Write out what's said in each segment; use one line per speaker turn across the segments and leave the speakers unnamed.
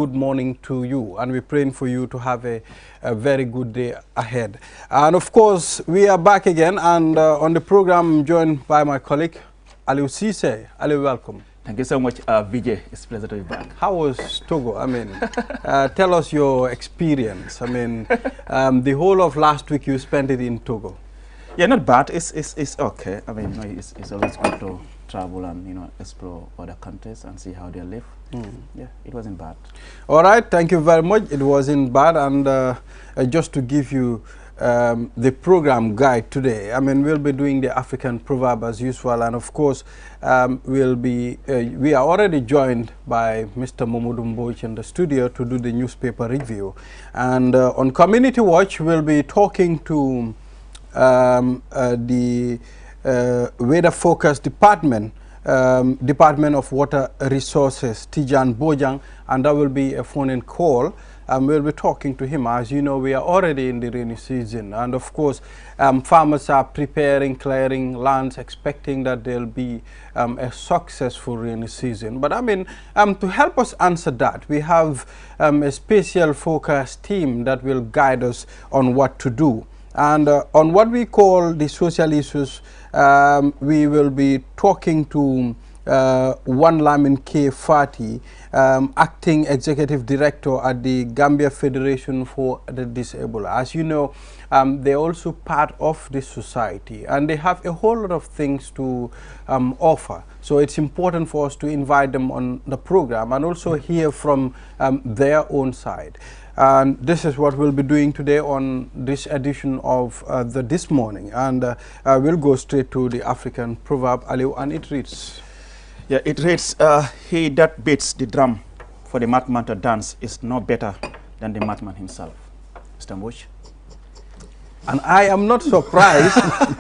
good morning to you, and we're praying for you to have a very good day ahead. And of course, we are back again, and on the program, I'm joined by my colleague, Aliou Cisse. Aliou, welcome.
Thank you so much, Vijay. It's a pleasure to be back.
How was Togo? I mean, tell us your experience. I mean, the whole of last week you spent it in Togo.
Yeah, not bad. It's okay. I mean, it's always good to travel and explore other countries and see how they live. Yeah, it wasn't bad. All
right, thank you very much. It wasn't bad, and just to give you the program guide today. I mean, we'll be doing the African proverb as usual, and of course, we are already joined by Mr. Momodou Mboj in the studio to do the newspaper review, and on Community Watch, we'll be talking to the Weather Focus Department. Department of Water Resources, Tijan Bojang, and that will be a phone-in call. We'll be talking to him. As you know, we are already in the rainy season, and of course, farmers are preparing, clearing lands, expecting that there'll be a successful rainy season. But I mean, to help us answer that, we have a special focus team that will guide us on what to do. And on what we call the social issues, we will be talking to Wan Lamin K. Fati, Acting Executive Director at the Gambia Federation for the Disabled. As you know, they're also part of this society, and they have a whole lot of things to offer. So it's important for us to invite them on the program and also hear from their own side. And this is what we'll be doing today on this edition of This Morning. And we'll go straight to the African proverb, Aliou, and it reads.
Yeah, it reads, he that beats the drum for the madman to dance is no better than the madman himself. Mr. Mboj?
And I am not surprised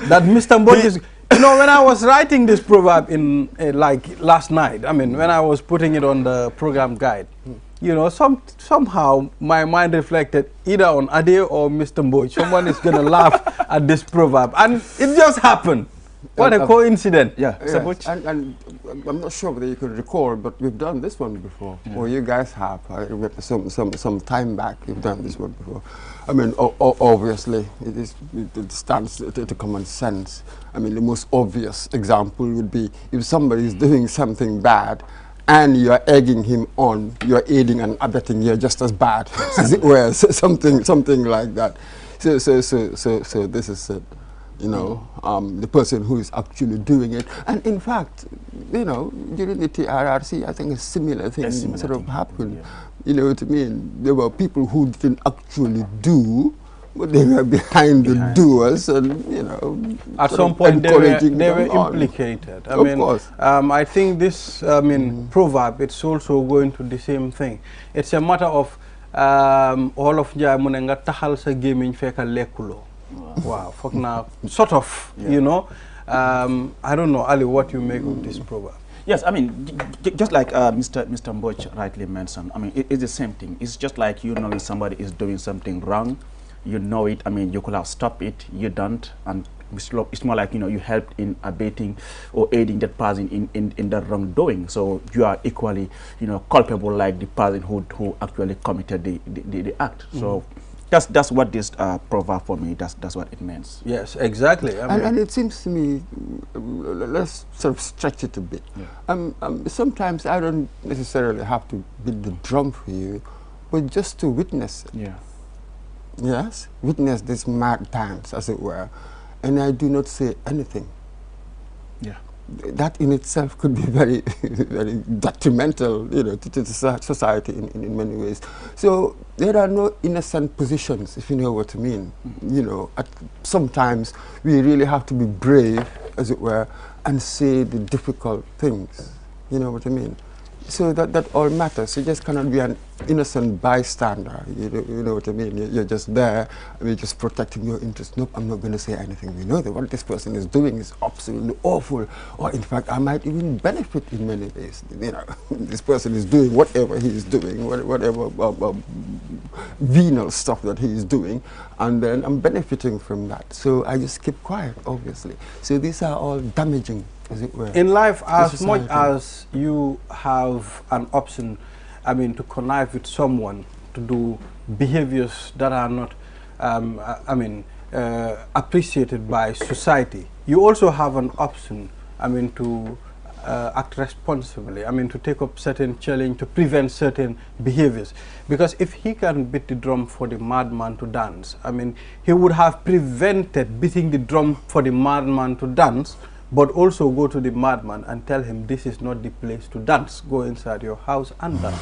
that Mr. Mboj is... You know, when I was writing this proverb in like last night, I mean, when I was putting it on the program guide, you know, somehow my mind reflected either on Ade or Mr. Mboj. Someone is going to laugh at this proverb. And it just happened. What a coincidence.
Yeah,
yes. And I'm not sure whether you could recall, but we've done this one before. Yeah. Or you guys have. I remember some time back, you've done this one before. I mean, obviously, it stands to common sense. I mean, the most obvious example would be if somebody is doing something bad, and you're egging him on, you're aiding and abetting, you're just as bad, as it were, something like that. So this is it, you know, the person who is actually doing it. And in fact, you know, during the TRRC, I think a similar thing sort of happened. Yeah. You know what I mean? There were people who didn't actually do, but they were behind the doers, and you know,
at some point they were implicated. I mean, I think this proverb, it's also going to the same thing. It's a matter of all of Njai munenga tahal sa gaming feka lekulo. Wow, sort of, you know. I don't know, Ali, what you make of this proverb.
Yes, I mean, just like Mr. Mboj rightly mentioned, I mean, it's the same thing. It's just like, you know, when somebody is doing something wrong, you know it. I mean, you could have stopped it, you don't, and it's more like, you know, you helped in abating or aiding that person in the wrongdoing. So you are equally, you know, culpable like the person who actually committed the act. So that's what this proverb for me, that's what it means.
Yes, exactly. I mean,
and it seems to me, let's sort of stretch it a bit. Yeah. Sometimes I don't necessarily have to beat the drum for you, but just to witness it. Yeah. Yes, witness this mad dance, as it were, and I do not say anything. Yeah, that in itself could be very, very detrimental, you know, to society in many ways. So there are no innocent positions, if you know what I mean. You know, sometimes we really have to be brave, as it were, and say the difficult things. You know what I mean? So that all matters. You just cannot be an innocent bystander. You know what I mean? You're just there, and you're just protecting your interests. Nope, I'm not going to say anything. We know that what this person is doing is absolutely awful, or in fact, I might even benefit in many ways. You know, this person is doing whatever he is doing, whatever venal stuff that he is doing, and then I'm benefiting from that. So I just keep quiet, obviously. So these are all damaging, as it were.
In life, as much as you have an option I mean, to connive with someone to do behaviors that are not, I mean, appreciated by society, you also have an option, I mean, to act responsibly, I mean, to take up certain challenge to prevent certain behaviors. Because if he can beat the drum for the madman to dance, I mean, he would have prevented beating the drum for the madman to dance, but also go to the madman and tell him this is not the place to dance. Go inside your house and dance.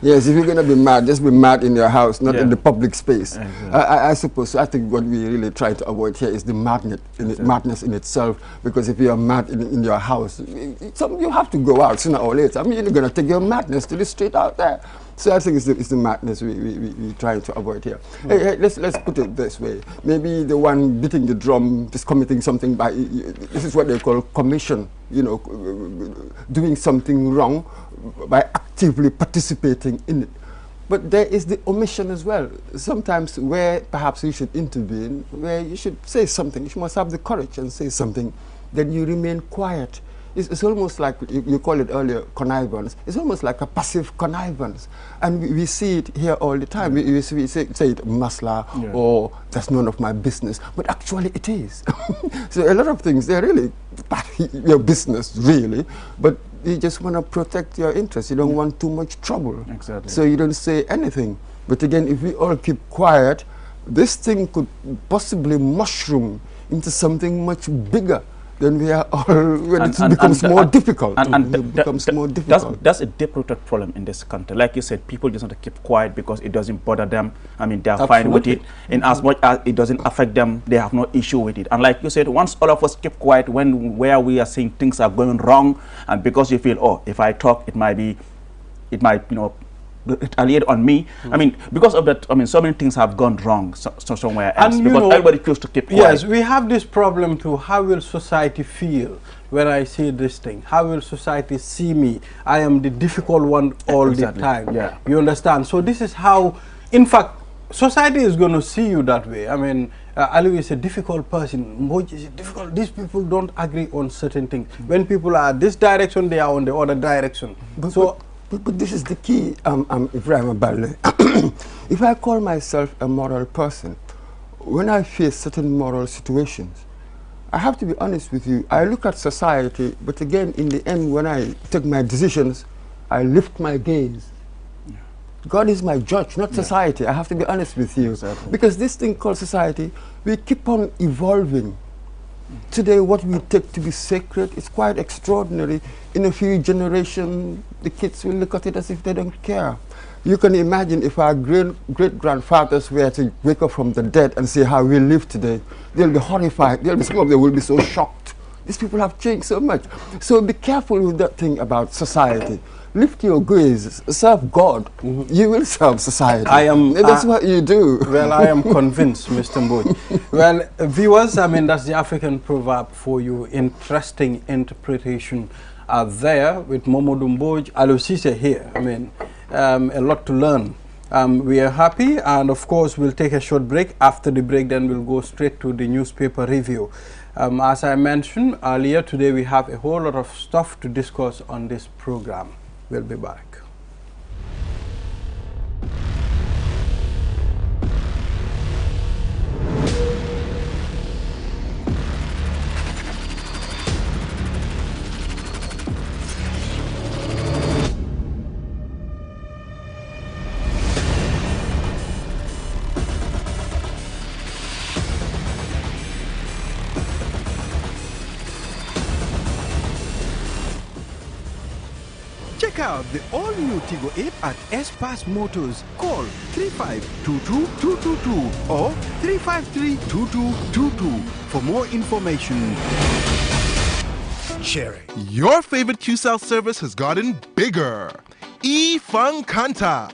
Yes, if you're going to be mad, just be mad in your house, not in the public space.
Exactly.
I suppose, I think what we really try to avoid here is the madness in itself, because if you're mad in your house, you have to go out sooner or later. I mean, you're going to take your madness to the street out there. So I think it's the madness we try to avoid here. Hey, let's put it this way. Maybe the one beating the drum is committing something by, this is what they call commission, you know, doing something wrong by actively participating in it. But there is the omission as well. Sometimes where perhaps you should intervene, where you should say something, you must have the courage and say something, then you remain quiet. It's almost like, you call it earlier, connivance. It's almost like a passive connivance. And we see it here all the time. We say it masla, or that's none of my business. But actually it is. So a lot of things, they're really your business, really. But you just want to protect your interests. You don't want too much trouble.
Exactly.
So you don't say anything. But again, if we all keep quiet, this thing could possibly mushroom into something much bigger. Then we are all, when it becomes more difficult.
That's a deep-rooted problem in this country. Like you said, people just want to keep quiet because it doesn't bother them. I mean, they are fine with it. And as much as it doesn't affect them, they have no issue with it. And like you said, once all of us keep quiet where we are saying things are going wrong, and because you feel, oh, if I talk, it might, you know, retaliate on me. I mean, because of that, I mean, so many things have gone wrong somewhere else, and because everybody feels to keep quiet.
Yes, we have this problem too. How will society feel when I say this thing? How will society see me? I am the difficult one all the time. Yeah. You understand? So this is how, in fact, society is going to see you that way. I mean, Ali is a difficult person. Moj is difficult. These people don't agree on certain things. When people are this direction, they are on the other direction.
But this is the key, Ibrahim Abale. If I call myself a moral person, when I face certain moral situations, I have to be honest with you. I look at society, but again, in the end, when I take my decisions, I lift my gaze. God is my judge, not society. I have to be honest with you. Exactly. Because this thing called society, we keep on evolving. Today, what we take to be sacred is quite extraordinary. In a few generations, the kids will look at it as if they don't care. You can imagine if our great-grandfathers were to wake up from the dead and see how we live today, they'll be horrified. Some of them will be so shocked. These people have changed so much. So be careful with that thing about society. Lift your gaze, serve God. You will serve society. That's what you do.
Well, I am convinced, Mr. Mboj. Well, viewers, I mean, that's the African proverb for you. Interesting interpretation there with Momodou Mboj, Alusise here. I mean, a lot to learn. We are happy, and of course, we'll take a short break. After the break, then we'll go straight to the newspaper review. As I mentioned earlier, today we have a whole lot of stuff to discuss on this program. We'll be back.
Check out the all-new Tigo 8 at S-Pass Motors. Call 3522-222 or 353-2222 for more information.
Sharing. Your favorite QCell service has gotten bigger. eFunkanta.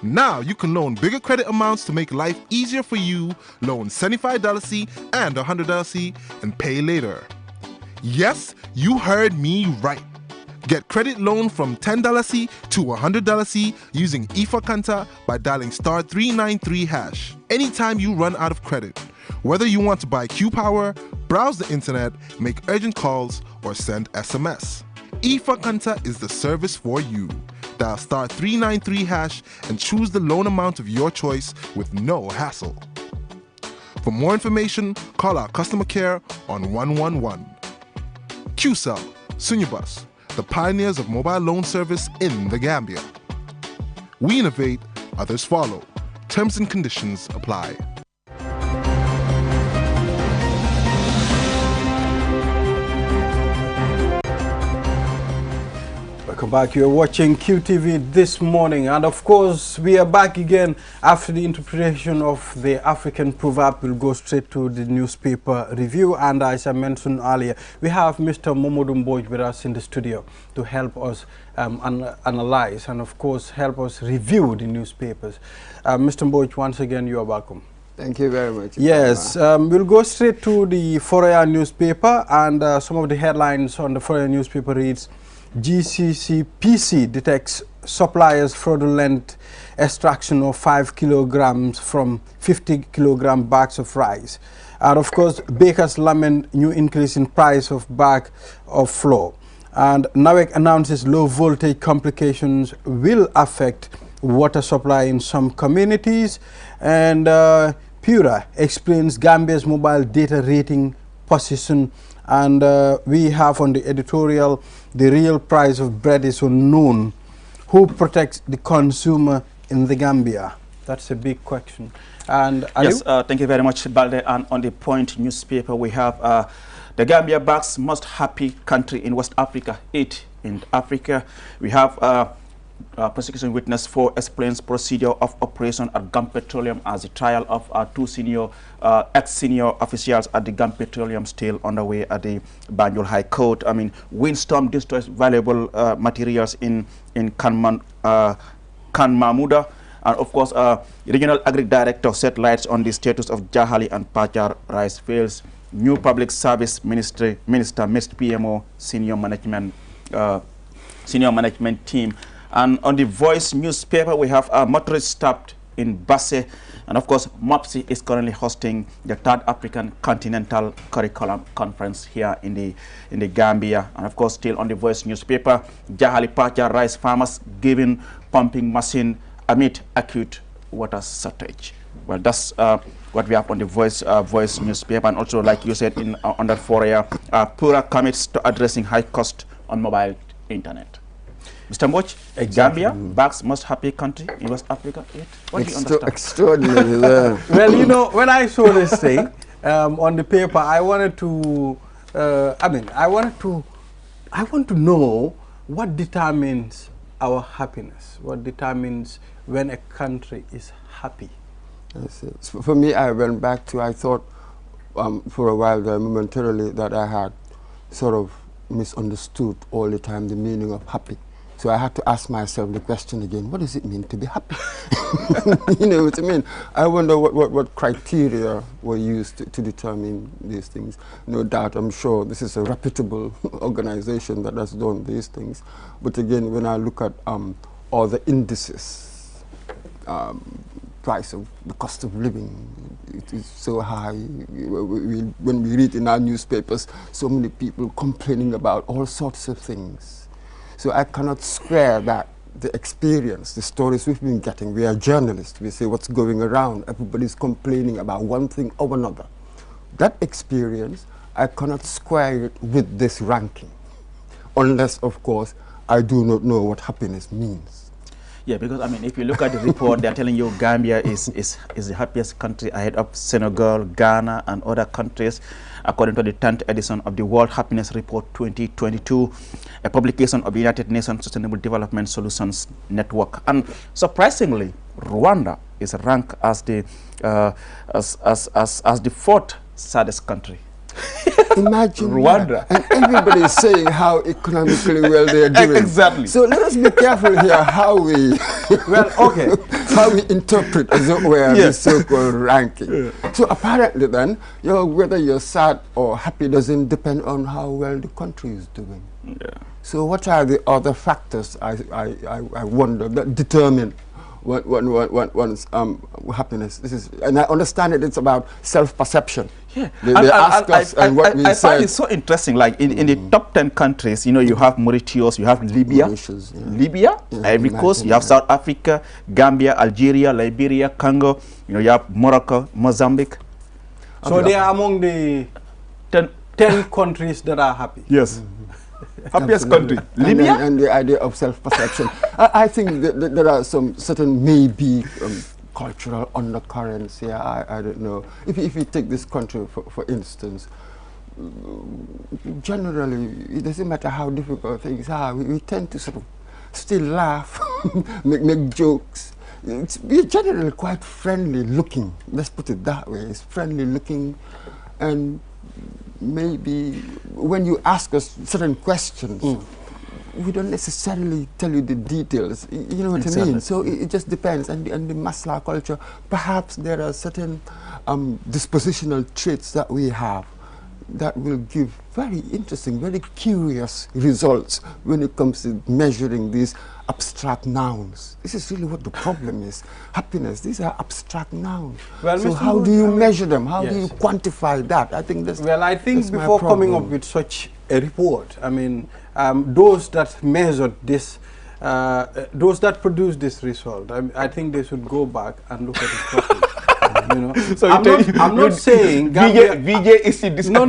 Now you can loan bigger credit amounts to make life easier for you. Loan $75C and $100C and pay later. Yes, you heard me right. Get credit loan from $10C to $100C using eFunkanta by dialing *393#. Anytime you run out of credit, whether you want to buy Q-Power, browse the internet, make urgent calls, or send SMS, eFunkanta is the service for you. Dial *393# and choose the loan amount of your choice with no hassle. For more information, call our customer care on 111. QCell, Sunyabus, the pioneers of mobile loan service in the Gambia. We innovate, others follow. Terms and conditions apply.
Welcome back. You're watching QTV this morning, and of course we are back again after the interpretation of the African proverb. We'll go straight to the newspaper review, and as I mentioned earlier, we have Mr. Momodou Mbodj with us in the studio to help us analyze and of course help us review the newspapers. Mr. Mbodj, once again you are welcome.
Thank you very much.
Yes, we'll go straight to the Foroyaa newspaper, and some of the headlines on the Foroyaa newspaper reads: GCCPC detects suppliers fraudulent extraction of 5 kilograms from 50 kilogram bags of rice. And of course, bakers lament new increase in price of bag of flour. And NAWEC announces low voltage complications will affect water supply in some communities. And Pura explains Gambia's mobile data rating position. And we have on the editorial, the real price of bread is unknown. Who protects the consumer in the Gambia? That's a big question. And
yes, thank you very much, Balde. And on the Point newspaper, we have the Gambia backs most happy country in West Africa, 8 in Africa. We have prosecution witness 4 explains procedure of operation at Gum Petroleum as the trial of 2 senior ex-senior officials at the Gum Petroleum still underway at the Banjul High Court. I mean, windstorm destroys valuable materials in Kanmamuda. And of course, Regional Agri Director set lights on the status of Jahali and Pachar rice fields. New Public Service Minister meets PMO senior management team. And on the Voice newspaper, we have a motorist stopped in Basse. And of course, MOPSI is currently hosting the 3rd African Continental Curriculum Conference here in the Gambia. And of course, still on the Voice newspaper, Jahali Pacha rice farmers given pumping machine amid acute water shortage. Well, that's what we have on the Voice newspaper. And also, like you said, under Foroyaa, Pura commits to addressing high cost on mobile internet. Mr. Mbodj,
exactly.
Gambia, backs most happy country in West Africa. What do you understand?
Extraordinary.
Well, you know, when I saw this thing on the paper, I wanted to, I want to know what determines our happiness. What determines when a country is happy?
So for me, I went back to, I thought for a while there momentarily that I had sort of misunderstood all the time the meaning of happy. So I had to ask myself the question again, what does it mean to be happy? You know what I mean? I wonder what criteria were used to determine these things. No doubt, I'm sure this is a reputable organization that has done these things. But again, when I look at all the indices, price of the cost of living, it is so high. When we read in our newspapers, so many people complaining about all sorts of things. So I cannot square that, the experience, the stories we've been getting. We are journalists. We say what's going around. Everybody's complaining about one thing or another. That experience, I cannot square it with this ranking. Unless, of course, I do not know what happiness means.
Yeah, because I mean, if you look at the report, they're telling you Gambia is the happiest country ahead of Senegal, Ghana, and other countries, according to the 10th edition of the World Happiness Report 2022, a publication of the United Nations Sustainable Development Solutions Network. And surprisingly, Rwanda is ranked as the as the 4th saddest country.
Imagine
Rwanda.
That. And everybody is saying how economically well they are doing.
Exactly.
So let us be careful here how we how we interpret, as it were, this so-called ranking. Yeah. So apparently then, whether you're sad or happy doesn't depend on how well the country is doing. Yeah. So what are the other factors, I wonder, that determine one's happiness. This is, and I understand it. It's about self-perception.
Yeah,
they ask us, and what we
I
said.
find it so interesting. Like in the top 10 countries, you know, you have Mauritius, you have Libya, Ivory Coast, you have South Africa, Gambia, Algeria, Liberia, Congo. You know, you have Morocco, Mozambique.
So they are among the 10 countries that are happy.
Yes. Happiest country, Libya,
and the idea of self-perception. I think that there are some certain maybe cultural undercurrents here. I don't know. If you take this country for instance, generally it doesn't matter how difficult things are. We tend to sort of still laugh, make jokes. We're generally quite friendly looking. Let's put it that way. It's friendly looking, and maybe when you ask us certain questions, we don't necessarily tell you the details. You know what I mean? So it just depends. And the Masla culture, perhaps there are certain dispositional traits that we have that will give very interesting, very curious results when it comes to measuring these abstract nouns. This is really what the problem is. Happiness, these are abstract nouns. Well, so how do you measure them? How do you quantify that? I think that's
well, I think before coming up with such a report, I mean, those that measured this, those that produced this result, I think they should go back and look at it properly. You know, so I'm not saying Gambia.
VJ is in this.
No.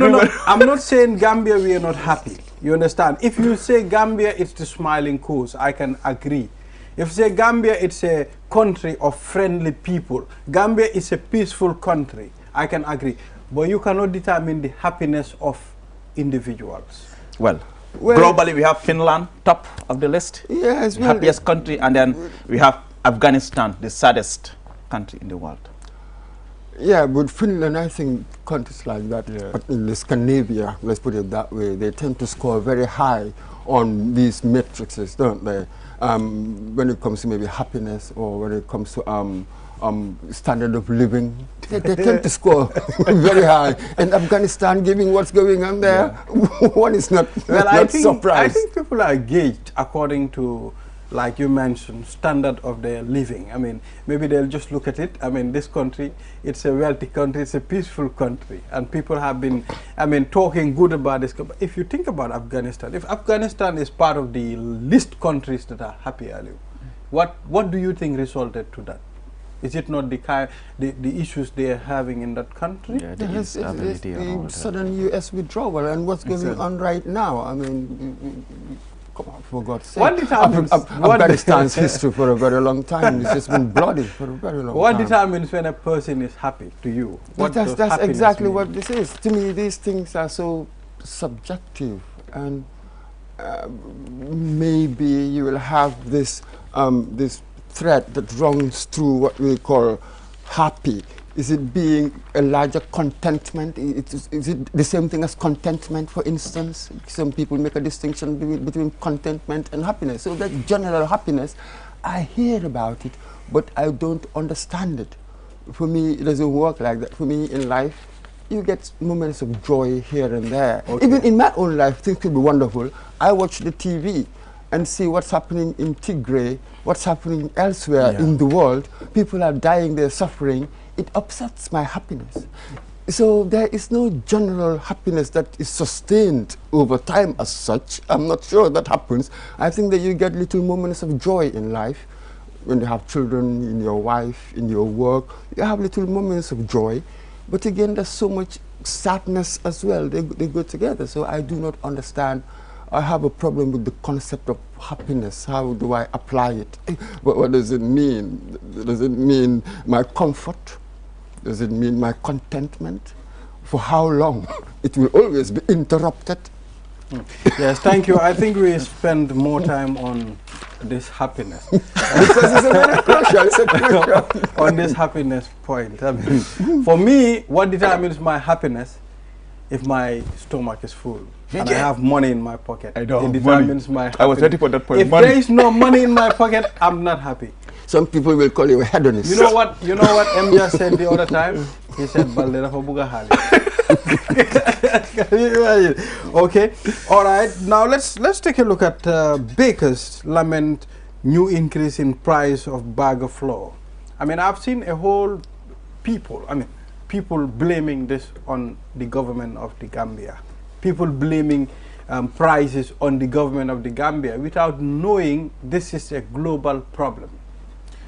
I'm not saying Gambia we are not happy. You understand? If you say Gambia, it's the smiling coast, I can agree. If you say Gambia, it's a country of friendly people. Gambia is a peaceful country, I can agree. But you cannot determine the happiness of individuals.
Well, globally we have Finland top of the list.
Yes,
the happiest country, and then we have Afghanistan, the saddest country in the world.
Yeah, but Finland, I think countries like that, but in Scandinavia, let's put it that way, they tend to score very high on these matrices, don't they? When it comes to maybe happiness, or when it comes to standard of living, they tend to score very high. And Afghanistan, given what's going on there, one is not, surprised.
I think people are gauged according to, like you mentioned, standard of their living. I mean, maybe they'll just look at it. I mean, this country, it's a wealthy country, it's a peaceful country, and people have been, I mean, talking good about this. If you think about Afghanistan, if Afghanistan is part of the list countries that are happy, Ali, what do you think resulted to that? Is it not the issues they are having in that country?
Yeah, the
sudden U.S. withdrawal and what's going on right now. I mean, come on, for God's sake.
What determines
Afghanistan's history for a very long time? It's just been bloody for a very long time.
What determines when a person is happy to you?
That's exactly what this is. To me, these things are so subjective, and maybe you will have this this thread that runs through what we call happy. Is it being a larger contentment? Is it the same thing as contentment, for instance? Some people make a distinction between contentment and happiness. So that general happiness, I hear about it, but I don't understand it. For me, it doesn't work like that. For me, in life, you get moments of joy here and there. Okay. Even in my own life, things could be wonderful. I watch the TV and see what's happening in Tigray, what's happening elsewhere in the world. People are dying, they're suffering. It upsets my happiness. So there is no general happiness that is sustained over time as such. I'm not sure that happens. I think that you get little moments of joy in life. When you have children, in your wife, in your work, you have little moments of joy. But again, there's so much sadness as well. They go together. So I do not understand. I have a problem with the concept of happiness. How do I apply it? What does it mean? Does it mean my comfort? Does it mean my contentment? For how long? It will always be interrupted.
Yes, thank you. I think we spend more time on this happiness.
Because it's a very crucial,
on this happiness point. I mean, for me, what determines my happiness, if my stomach is full and I have money in my pocket, it determines my happiness.
I was ready for that point.
If there is no money in my pocket, I'm not happy.
Some people will call you a hedonist.
You know what M just said the other time? He said, Baldera for Bugahali. Okay, all right. Now let's take a look at Baker's lament new increase in price of bag of flour. I mean, I've seen a whole people blaming this on the government of the Gambia. People blaming prices on the government of the Gambia without knowing this is a global problem.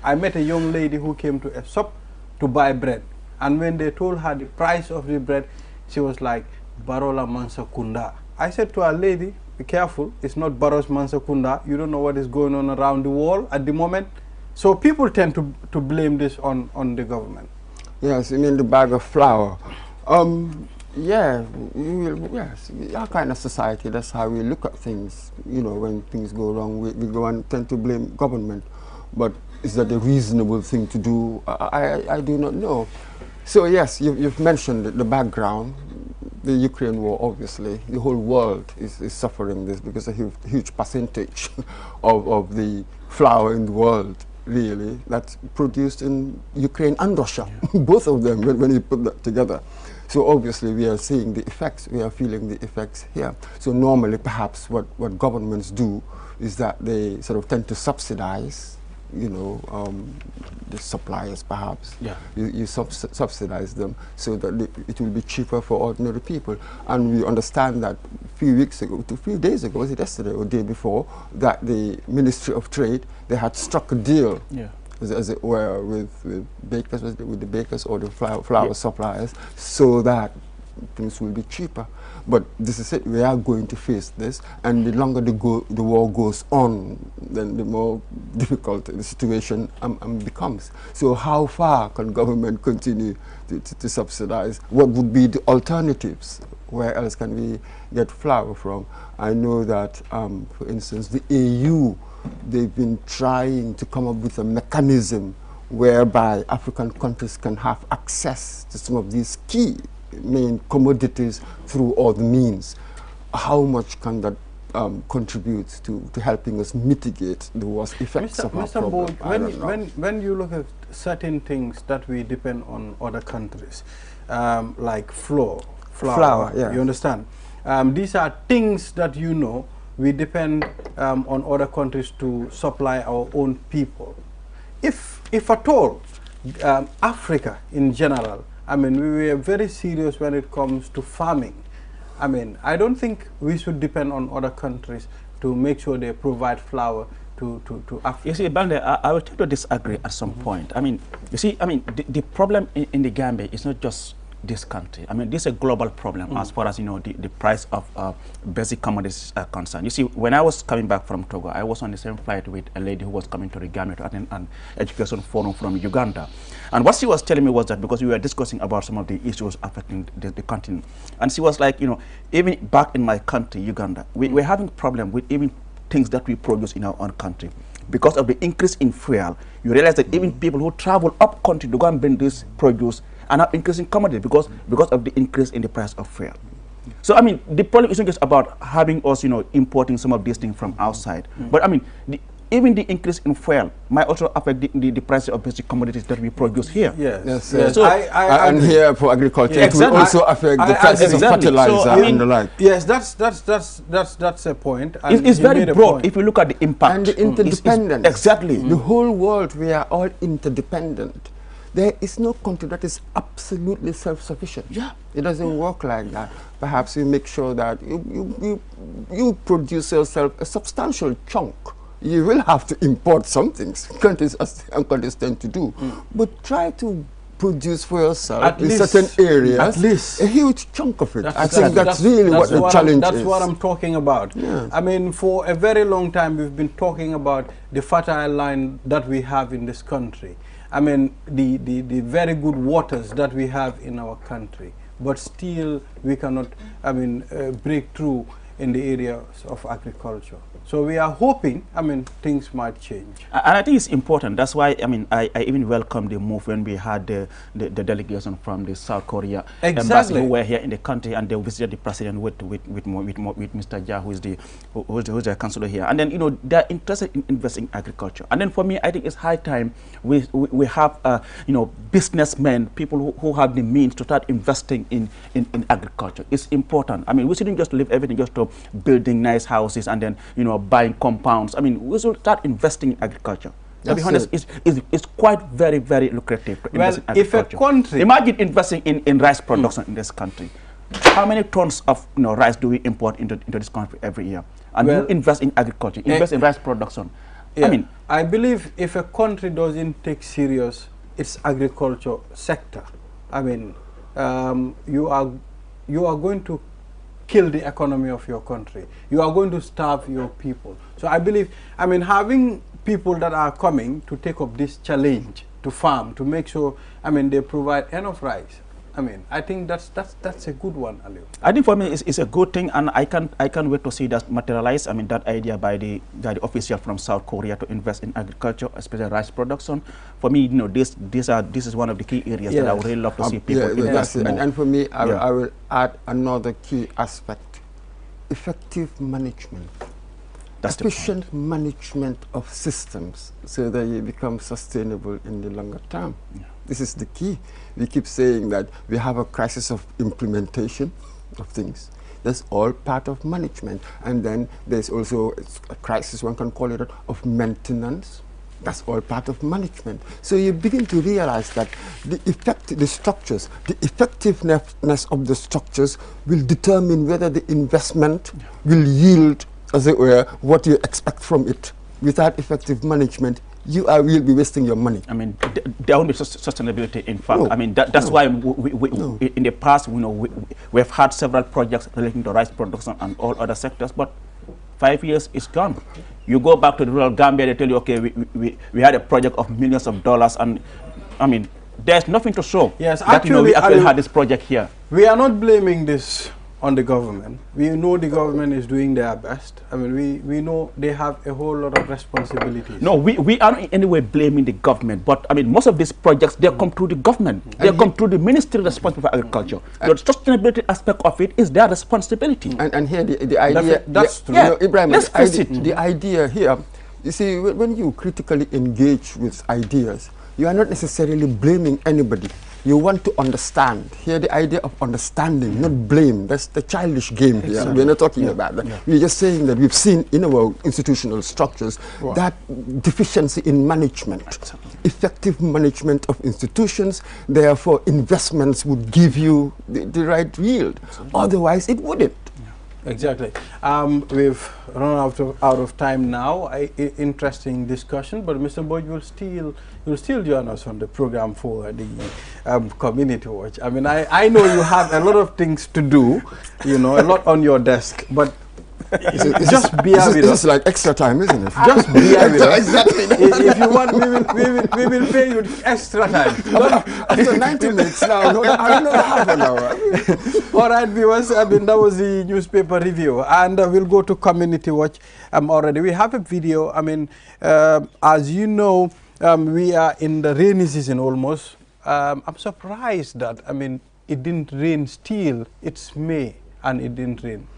I met a young lady who came to a shop to buy bread, and when they told her the price of the bread, she was like, Barola Mansakunda. I said to our lady, be careful, it's not Baros Mansakunda. You don't know what is going on around the world at the moment. So people tend to blame this on the government.
Yes, you mean the bag of flour. Yeah, yes, our kind of society, that's how we look at things. You know, when things go wrong, we go and tend to blame government. But is that a reasonable thing to do? I do not know. So yes, you've mentioned the background. The Ukraine war, obviously, the whole world is suffering this because a huge percentage of the flour in the world, really, that's produced in Ukraine and Russia, both of them, when you put that together. So obviously we are seeing the effects, we are feeling the effects here. So normally perhaps what governments do is that they sort of tend to subsidize, you know, the suppliers perhaps.
Yeah.
You subsidize them so that it will be cheaper for ordinary people. And we understand that a few days ago, was it yesterday or the day before, that the Ministry of Trade, they had struck a deal, as it were, with bakers, with the bakers or the flour suppliers, so that things will be cheaper. But this is it, we are going to face this, and the longer the war goes on, then the more difficult the situation becomes. So how far can government continue to subsidize? What would be the alternatives? Where else can we get flour from? I know that, for instance, the AU, they've been trying to come up with a mechanism whereby African countries can have access to some of these key main commodities through other means. How much can that contribute to helping us mitigate the worst effects of our problem?
When you look at certain things that we depend on other countries, like flour,
yeah.
You understand? These are things that, you know, we depend on other countries to supply our own people. If at all, Africa in general, I mean, we were very serious when it comes to farming. I mean, I don't think we should depend on other countries to make sure they provide flour to Africa.
You see, Bande, I will tend to disagree at some point. I mean, you see, I mean, the problem in the Gambia is not just this country. I mean, this is a global problem as far as, you know, the price of basic commodities are concerned. You see, when I was coming back from Togo, I was on the same flight with a lady who was coming to the Gambia to attend an education forum from Uganda. And what she was telling me was that, because we were discussing about some of the issues affecting the continent, and she was like, you know, even back in my country, Uganda, we're having problem with even things that we produce in our own country. Because of the increase in fuel, you realize that even people who travel up country to go and bring this produce are now increasing commodity because of the increase in the price of fuel. So I mean, the problem isn't just about having us, you know, importing some of these things from outside, but I mean, even the increase in fuel might also affect the price of basic commodities that we produce here.
Yes.
So
and here for agriculture, it will also affect the prices of fertilizer
so, I mean,
and the like.
Yes, that's a point.
It's very broad if you look at the impact.
And the interdependence.
Exactly.
The whole world, we are all interdependent. There is no country that is absolutely self-sufficient. Yeah. It doesn't work like that. Perhaps you make sure that you produce yourself a substantial chunk. You will have to import some things, countries tend to do. But try to produce for yourself in certain areas,
at least
a huge chunk of it. I think that's really what the challenge is.
That's what I'm talking about. Yeah. I mean, for a very long time, we've been talking about the fertile land that we have in this country. I mean, the very good waters that we have in our country, but still we cannot, I mean, break through in the areas of agriculture. So we are hoping, I mean, things might change.
And I think it's important. That's why, I mean, I even welcome the move when we had the delegation from the South Korea embassy who were here in the country, and they visited the president with Mr. Jha, who's the councillor here. And then, you know, they're interested in investing in agriculture. And then for me, I think it's high time we have, you know, businessmen, people who have the means to start investing in agriculture. It's important. I mean, we shouldn't just leave everything just to building nice houses and then, you know, buying compounds. I mean, we should start investing in agriculture. To be honest, it's quite very, very lucrative to invest in agriculture.
If a country...
Imagine investing in rice production in this country. How many tons of rice do we import into this country every year? And you invest in agriculture, invest in rice production.
Yeah, I believe if a country doesn't take serious its agriculture sector, I mean, you are going to kill the economy of your country. You are going to starve your people. So I believe, I mean, having people that are coming to take up this challenge to farm, to make sure, I mean, they provide enough rice. I mean, I think that's a good one, Aliu.
I think for me it's a good thing, and I can't wait to see that materialize. I mean, that idea by the official from South Korea to invest in agriculture, especially rice production. For me, this is one of the key areas that I would really love to see people invest more.
And for me, I will add another key aspect: effective management. Efficient management of systems so that you become sustainable in the longer term. Yeah. This is the key. We keep saying that we have a crisis of implementation of things. That's all part of management. And then there's also a crisis, one can call it, of maintenance. That's all part of management. So you begin to realize that the effectiveness of the structures will determine whether the investment will yield, as it were, what you expect from it. Without effective management, you will be wasting your money.
I mean, there won't be sustainability, in fact. No, I mean, that's why in the past, we've had several projects relating to rice production and all other sectors, but 5 years is gone. You go back to the rural Gambia, they tell you, okay, we had a project of millions of dollars, and I mean, there's nothing to show.
Yes,
that, we actually had this project here.
We are not blaming this on the government. We know the government is doing their best. I mean, we know they have a whole lot of responsibilities.
No, we aren't in any way blaming the government, but I mean, most of these projects, they come through the government. They come through the ministry responsible for agriculture. The sustainability aspect of it is their responsibility.
And here the idea,
that's true.
Yeah, Ibrahim, the idea here, you see, when you critically engage with ideas, you are not necessarily blaming anybody. You want to understand. Here the idea of understanding, not blame. That's the childish game here. Exactly. We're not talking about that. Yeah. We're just saying that we've seen in our institutional structures that deficiency in management. Effective management of institutions, therefore investments would give you the right yield. Otherwise it wouldn't.
Exactly. We've run out of time now. Interesting discussion, but Mr. Boyd will still join us on the program for the community watch. I mean, I know you have a lot of things to do, a lot on your desk, but just bear with us.
This is like extra time, isn't it?
Just bear with us.
Exactly.
If you want, we will pay you extra time.
After 90 minutes now, I don't know half an hour.
All right, viewers, I mean, that was the newspaper review, and we'll go to Community Watch already. We have a video. I mean, as you know, we are in the rainy season almost. I'm surprised that, I mean, it didn't rain still. It's May, and it didn't rain.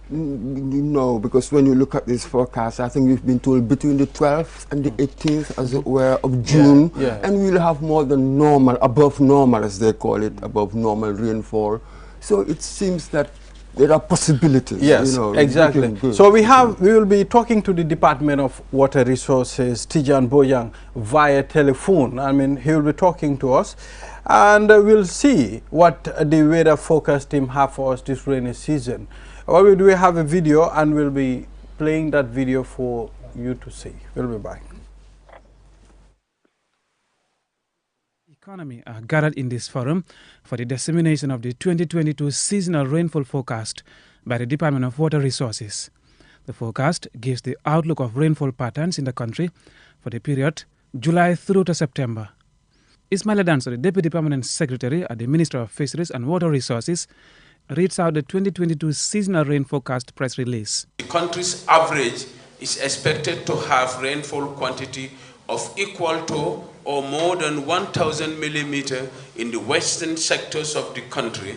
No, because when you look at this forecast, I think we've been told between the 12th and the 18th, as it were, of June, and we'll have more than normal, above normal, as they call it, above normal rainfall. So it seems that there are possibilities.
Yes, exactly. So we will be talking to the Department of Water Resources, Tijan Bojang, via telephone. I mean, he will be talking to us, and we'll see what the weather forecast team have for us this rainy season. What we do, we have a video, and we'll be playing that video for you to see. We'll be back.
Economy are gathered in this forum for the dissemination of the 2022 seasonal rainfall forecast by the Department of Water Resources. The forecast gives the outlook of rainfall patterns in the country for the period July through to September. Ismail Adanso, the Deputy Permanent Secretary at the Ministry of Fisheries and Water Resources, reads out the 2022 seasonal rain forecast press release.
The country's average is expected to have rainfall quantity of equal to or more than 1,000 millimeters in the western sectors of the country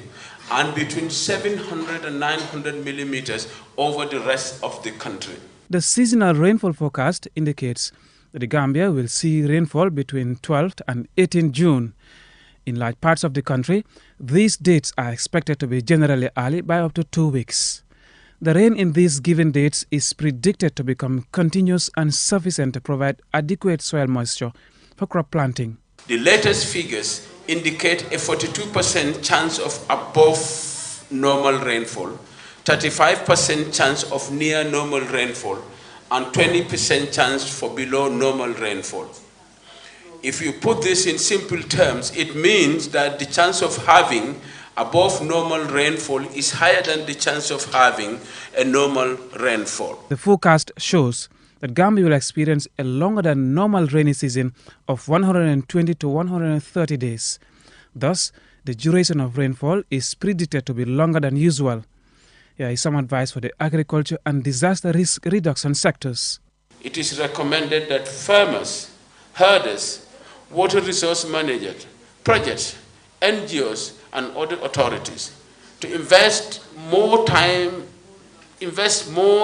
and between 700 and 900 millimeters over the rest of the country.
The seasonal rainfall forecast indicates that the Gambia will see rainfall between 12th and 18th June. In large parts of the country, these dates are expected to be generally early by up to 2 weeks. The rain in these given dates is predicted to become continuous and sufficient to provide adequate soil moisture for crop planting.
The latest figures indicate a 42% chance of above normal rainfall, 35% chance of near normal rainfall, and 20% chance for below normal rainfall. If you put this in simple terms, it means that the chance of having above normal rainfall is higher than the chance of having a normal rainfall.
The forecast shows that Gambia will experience a longer than normal rainy season of 120 to 130 days. Thus, the duration of rainfall is predicted to be longer than usual. Here is some advice for the agriculture and disaster risk reduction sectors.
It is recommended that farmers, herders, water resource managers, projects, NGOs, and other authorities to invest more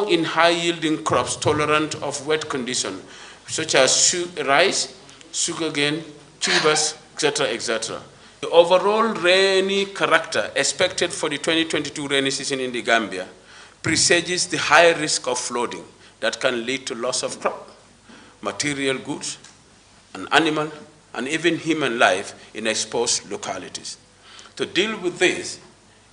in high-yielding crops tolerant of wet conditions, such as rice, sugarcane, tubers, etc., etc. The overall rainy character expected for the 2022 rainy season in the Gambia presages the high risk of flooding that can lead to loss of crop, material goods, and animal, and even human life in exposed localities. To deal with this,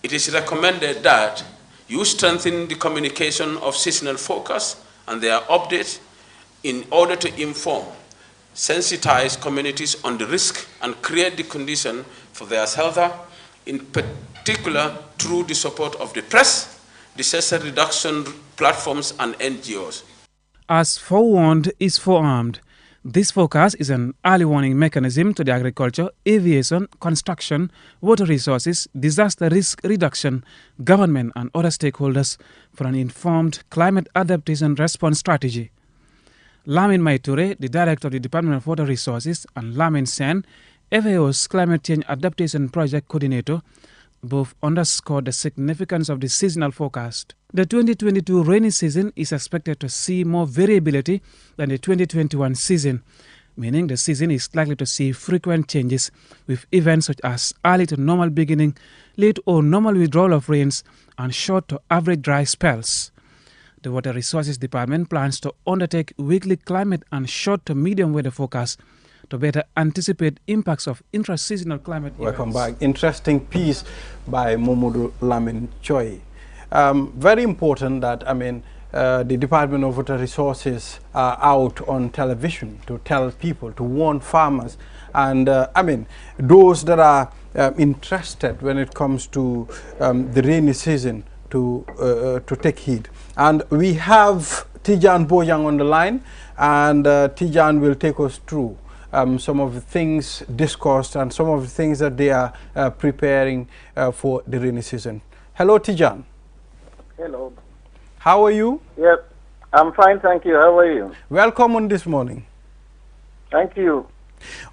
it is recommended that you strengthen the communication of seasonal forecasts and their updates in order to inform, sensitize communities on the risk and create the condition for their shelter, in particular through the support of the press, disaster reduction platforms, and NGOs.
As forewarned is forearmed. This forecast is an early warning mechanism to the agriculture, aviation, construction, water resources, disaster risk reduction, government and other stakeholders for an informed climate adaptation response strategy. Lamin Maiture, the director of the Department of Water Resources, and Lamin Sen, FAO's Climate Change Adaptation Project Coordinator, both underscored the significance of the seasonal forecast. The 2022 rainy season is expected to see more variability than the 2021 season, meaning the season is likely to see frequent changes with events such as early to normal beginning, late or normal withdrawal of rains, and short to average dry spells. The Water Resources Department plans to undertake weekly climate and short to medium weather forecasts to better anticipate impacts of intra-seasonal climate events.
Welcome back. Interesting piece by Momodu Lamin Choi. Very important that, the Department of Water Resources are out on television to tell people, to warn farmers, and those that are interested when it comes to the rainy season to take heed. And we have Tijan Bojang on the line, and Tijan will take us through some of the things discussed and some of the things that they are preparing for the rainy season. Hello, Tijan.
Hello.
How are you?
Yes, I'm fine, thank you. How are you?
Welcome on this morning.
Thank you.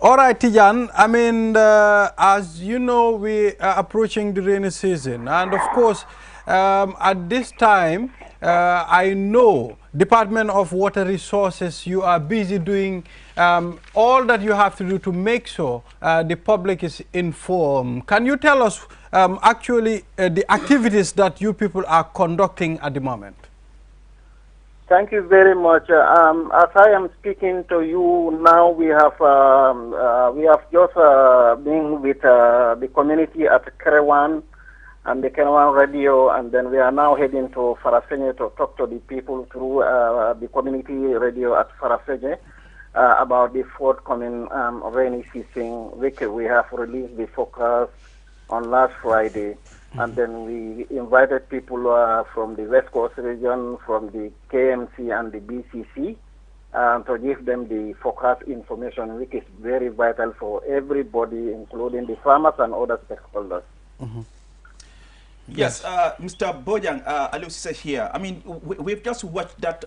All right, Tijan. As you know, we are approaching the rainy season, and of course, at this time, I know Department of Water Resources, you are busy doing all that you have to do to make sure the public is informed. Can you tell us the activities that you people are conducting at the moment?
Thank you very much. As I am speaking to you now, we have just been with the community at Kerewan and the Kerewan radio, and then we are now heading to Farasenye to talk to the people through the community radio at Farasenye about the forthcoming rainy season, which we have released the forecast on last Friday. And then we invited people from the West Coast region, from the KMC and the BCC, to give them the forecast information, which is very vital for everybody, including the farmers and other stakeholders.
Mm-hmm. Yes, Mr. Bojang, Aliu Sise here. I mean, we've just watched that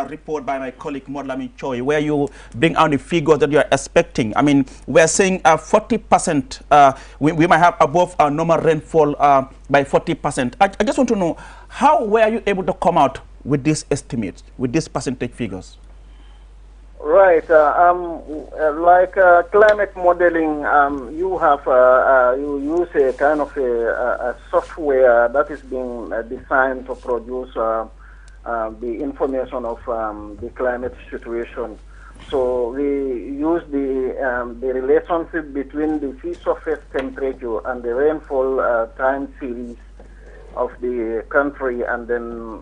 report by my colleague Modlamin Choi, where you bring out the figures that you are expecting. I mean, we're saying 40%, we might have above normal rainfall by 40%. I just want to know, how were you able to come out with these estimates, with these percentage figures?
Right. Like climate modeling, you have you use a kind of a software that is being designed to produce the information of the climate situation. So we use the relationship between the sea surface temperature and the rainfall time series of the country, and then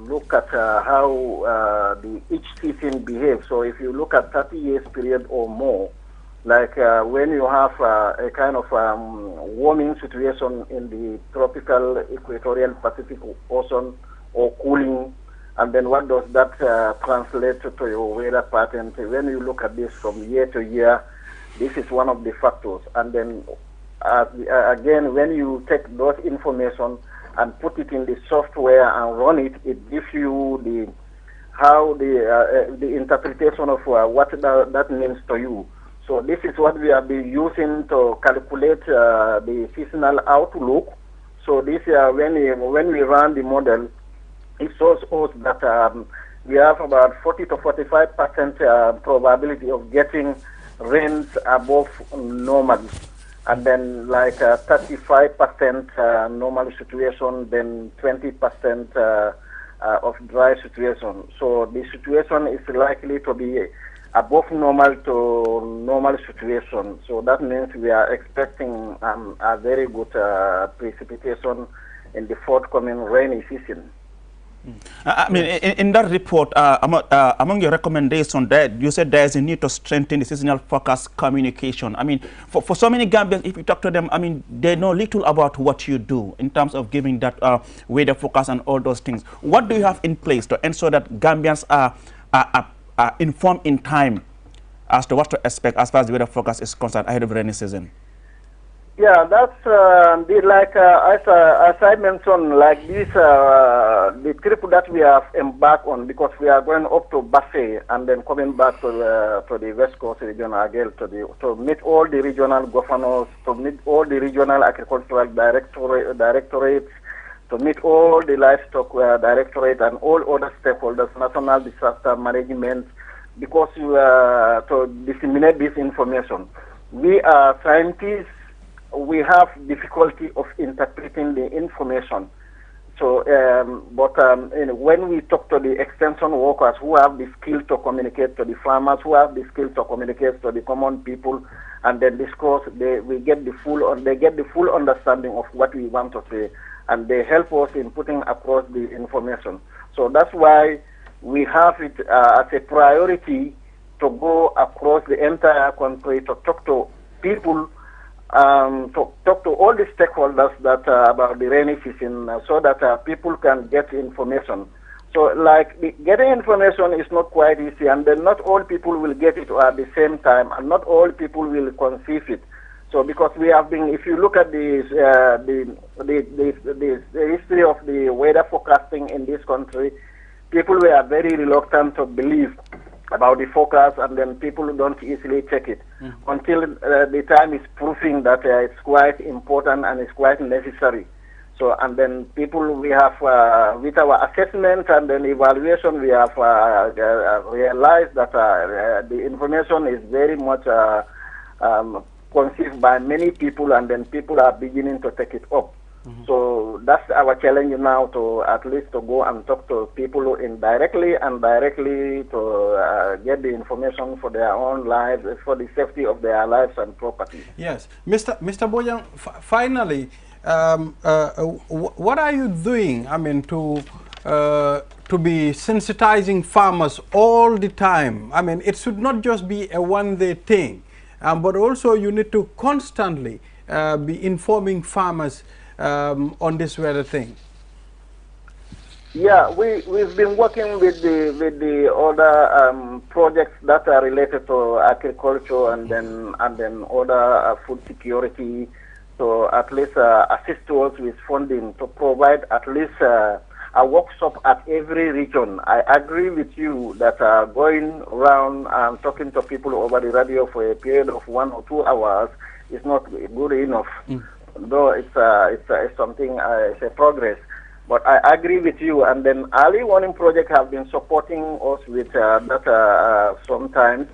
look at how each season behaves. So if you look at 30 years period or more, like when you have a kind of warming situation in the tropical equatorial Pacific Ocean or cooling, and then what does that translate to your weather pattern? So when you look at this from year to year, this is one of the factors. And then again, when you take those information and put it in the software and run it, it gives you the interpretation of what that means to you. So this is what we have been using to calculate the seasonal outlook. So this when we run the model, it shows us that we have about 40 to 45% probability of getting rains above normal, and then like 35% normal situation, then 20% of dry situation. So the situation is likely to be above normal to normal situation. So that means we are expecting a very good precipitation in the forthcoming rainy season.
I mean, in that report, among your recommendations, you said there is a need to strengthen the seasonal forecast communication. I mean, for so many Gambians, if you talk to them, I mean, they know little about what you do in terms of giving that weather forecast and all those things. What do you have in place to ensure that Gambians are informed in time as to what to expect as far as the weather forecast is concerned ahead of the rainy season?
Yeah, that's like as I mentioned, like this the trip that we have embarked on, because we are going up to Basay and then coming back to the West Coast region again to meet all the regional governors, to meet all the regional agricultural directorates, to meet all the livestock directorate and all other stakeholders, national disaster management, because to disseminate this information. We are scientists. We have difficulty of interpreting the information. So, when we talk to the extension workers who have the skill to communicate to the farmers, who have the skill to communicate to the common people, and then discuss, they get the full understanding of what we want to say, and they help us in putting across the information. So that's why we have it as a priority to go across the entire country to talk to people. To talk to all the stakeholders that about the rainy season, so that people can get information. So, like, getting information is not quite easy, and then not all people will get it at the same time, and not all people will conceive it. So, because we have been, if you look at the history of the weather forecasting in this country, people were very reluctant to believe about the forecast, and then people don't easily check it until the time is proving that it's quite important and it's quite necessary. So, and then people, we have, with our assessment and then evaluation, we have realized that the information is very much conceived by many people, and then people are beginning to take it up. So that's our challenge now, to at least to go and talk to people indirectly and directly to get the information for their own lives, for the safety of their lives and property.
Yes, Mr. Bojang, finally, what are you doing? I mean, to be sensitizing farmers all the time. I mean, it should not just be a one-day thing, but also you need to constantly be informing farmers on this weather thing.
Yeah, we've been working with the other projects that are related to agriculture and then other food security. So at least assist us with funding to provide at least a workshop at every region. I agree with you that going around and talking to people over the radio for a period of 1 or 2 hours is not good enough. Though it's something, it's a progress. But I agree with you. And then early warning project have been supporting us with that sometimes.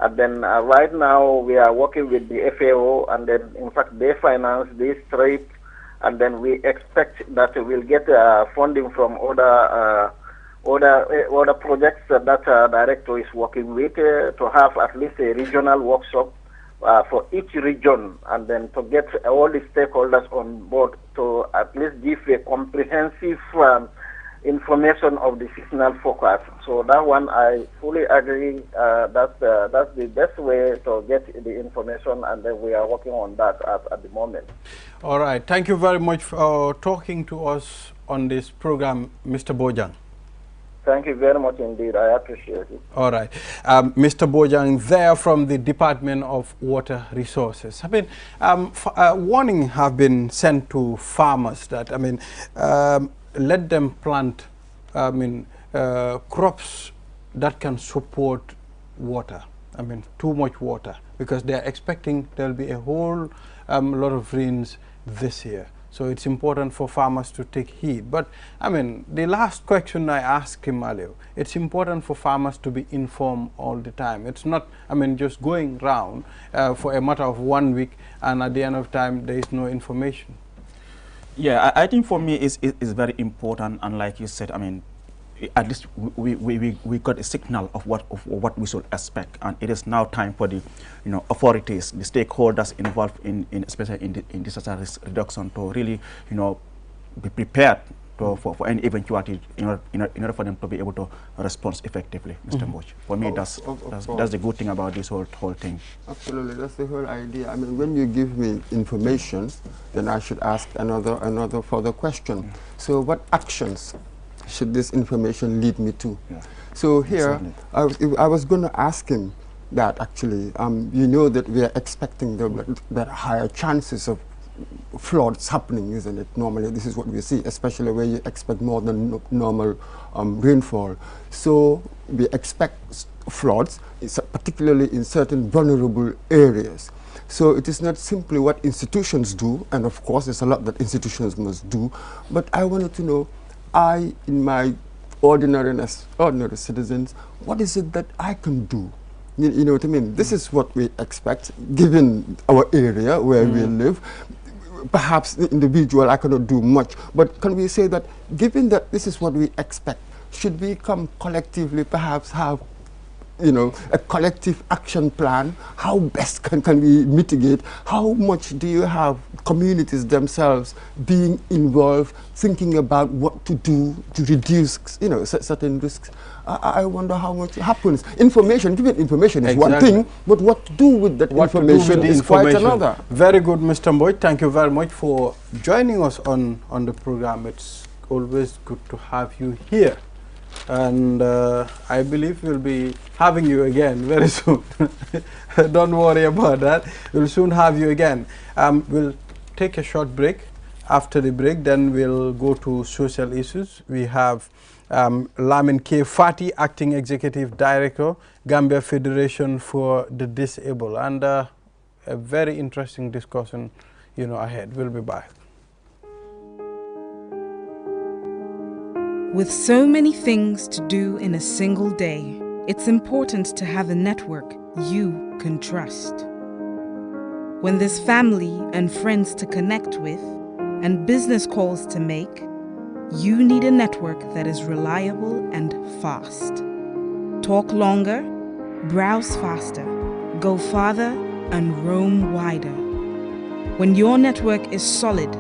And then right now we are working with the FAO, and then in fact they finance this trip, and then we expect that we'll get funding from other projects that director is working with to have at least a regional workshop for each region, and then to get all the stakeholders on board to at least give a comprehensive information of the seasonal forecast. So that one I fully agree. That's the best way to get the information, and then we are working on that at the moment.
All right. Thank you very much for talking to us on this program, Mr. Bojang.
Thank you very much indeed. I appreciate it.
All right. Mr. Bojang there from the Department of Water Resources. I mean, warning have been sent to farmers that, I mean, let them plant, crops that can support water. I mean, too much water, because they are expecting there will be a whole lot of rains this year. So it's important for farmers to take heed. But I mean, the last question I asked him earlier, it's important for farmers to be informed all the time. It's not, I mean, just going round for a matter of 1 week, and at the end of time, there is no information.
Yeah, I think for me it's very important, and like you said, I mean, at least we got a signal of what we should expect, and it is now time for the authorities, the stakeholders involved in especially in disaster risk reduction to really be prepared for any eventuality in order for them to be able to respond effectively, Mr. Mboch. For me, that's the good thing about this whole thing.
Absolutely, that's the whole idea. I mean, when you give me information, then I should ask another further question. So what actions should this information lead me to?
Yeah.
So here, I was going to ask him that actually, you know that we are expecting the higher chances of floods happening, isn't it? Normally, this is what we see, especially where you expect more than normal rainfall. So we expect floods, particularly in certain vulnerable areas. So it is not simply what institutions do, and of course there's a lot that institutions must do, but I wanted to know, in my ordinary citizens, what is it that I can do? You know what I mean? This is what we expect, given our area where we live. Perhaps the individual, I cannot do much, but can we say that, given that this is what we expect, should we come collectively, perhaps have a collective action plan? How best can we mitigate? How much do you have communities themselves being involved, thinking about what to do to reduce certain risks? I wonder how much happens. Information, giving information is one thing, but what to do with that information is quite another.
Very good, Mr. Mboch. Thank you very much for joining us on the program. It's always good to have you here. And I believe we'll be having you again very soon. Don't worry about that. We'll soon have you again. We'll take a short break. After the break, then we'll go to social issues. We have Lamin K. Fati, Acting Executive Director, Gambia Federation for the Disabled, and a very interesting discussion, ahead. We'll be back.
With so many things to do in a single day, it's important to have a network you can trust. When there's family and friends to connect with and business calls to make, you need a network that is reliable and fast. Talk longer, browse faster, go farther, and roam wider. When your network is solid,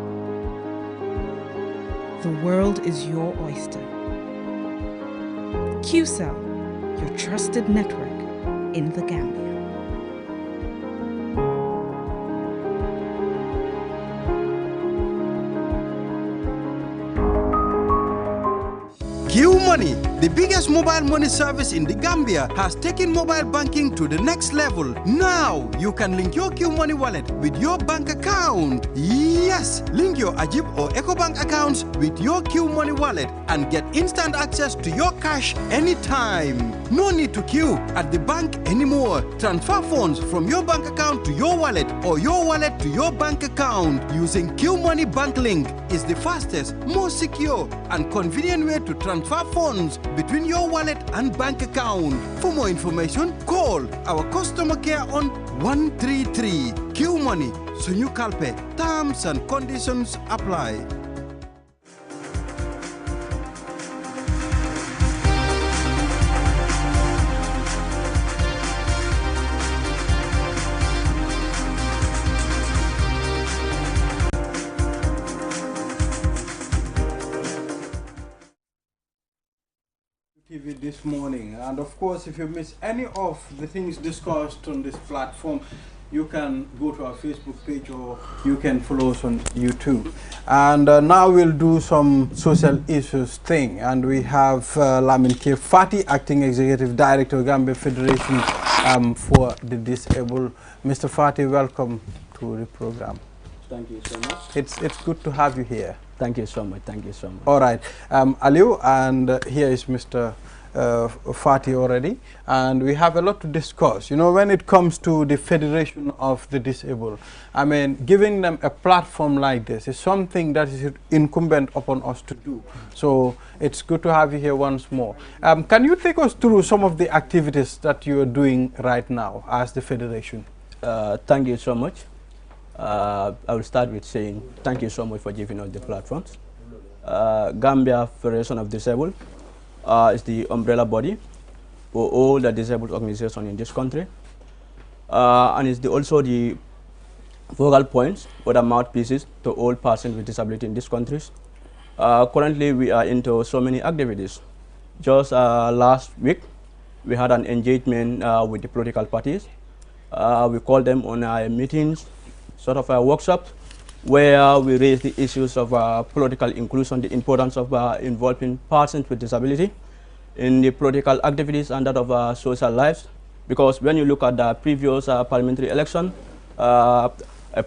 the world is your oyster. QCell, your trusted network in the Gambia.
Q Money, the biggest mobile money service in the Gambia, has taken mobile banking to the next level. Now, you can link your Q Money wallet with your bank account. Yes, link your Ajib or EcoBank accounts with your Q Money wallet and get instant access to your cash anytime. No need to queue at the bank anymore. Transfer funds from your bank account to your wallet or your wallet to your bank account using Q Money Bank Link is the fastest, most secure, and convenient way to transfer funds between your wallet and bank account. For more information, call our customer care on 133. Q Money, Sunyu Kalpe. Terms and conditions apply.
TV this morning, and of course if you miss any of the things discussed on this platform, you can go to our Facebook page or you can follow us on YouTube. And now we'll do some social issues thing, and we have Lamin K. Fati, Acting Executive Director, Gambia Federation for the Disabled. Mr. Fati, welcome to the program.
Thank you so much.
It's good to have you here.
Thank you so much. Thank you so much.
All right, Aliu, and here is Mr. Fati already, and we have a lot to discuss. You know, when it comes to the Federation of the Disabled, I mean, giving them a platform like this is something that is incumbent upon us to do. So it's good to have you here once more. Can you take us through some of the activities that you are doing right now as the Federation?
Thank you so much. I will start with saying thank you so much for giving us the platforms. Gambia Federation of Disabled is the umbrella body for all the disabled organizations in this country, and is also the focal points or the mouthpieces to all persons with disability in these countries. Currently, we are into so many activities. Just last week, we had an engagement with the political parties. We called them on meetings, sort of workshops, where we raised the issues of political inclusion, the importance of involving persons with disability in the political activities and that of social lives. Because when you look at the previous parliamentary election, a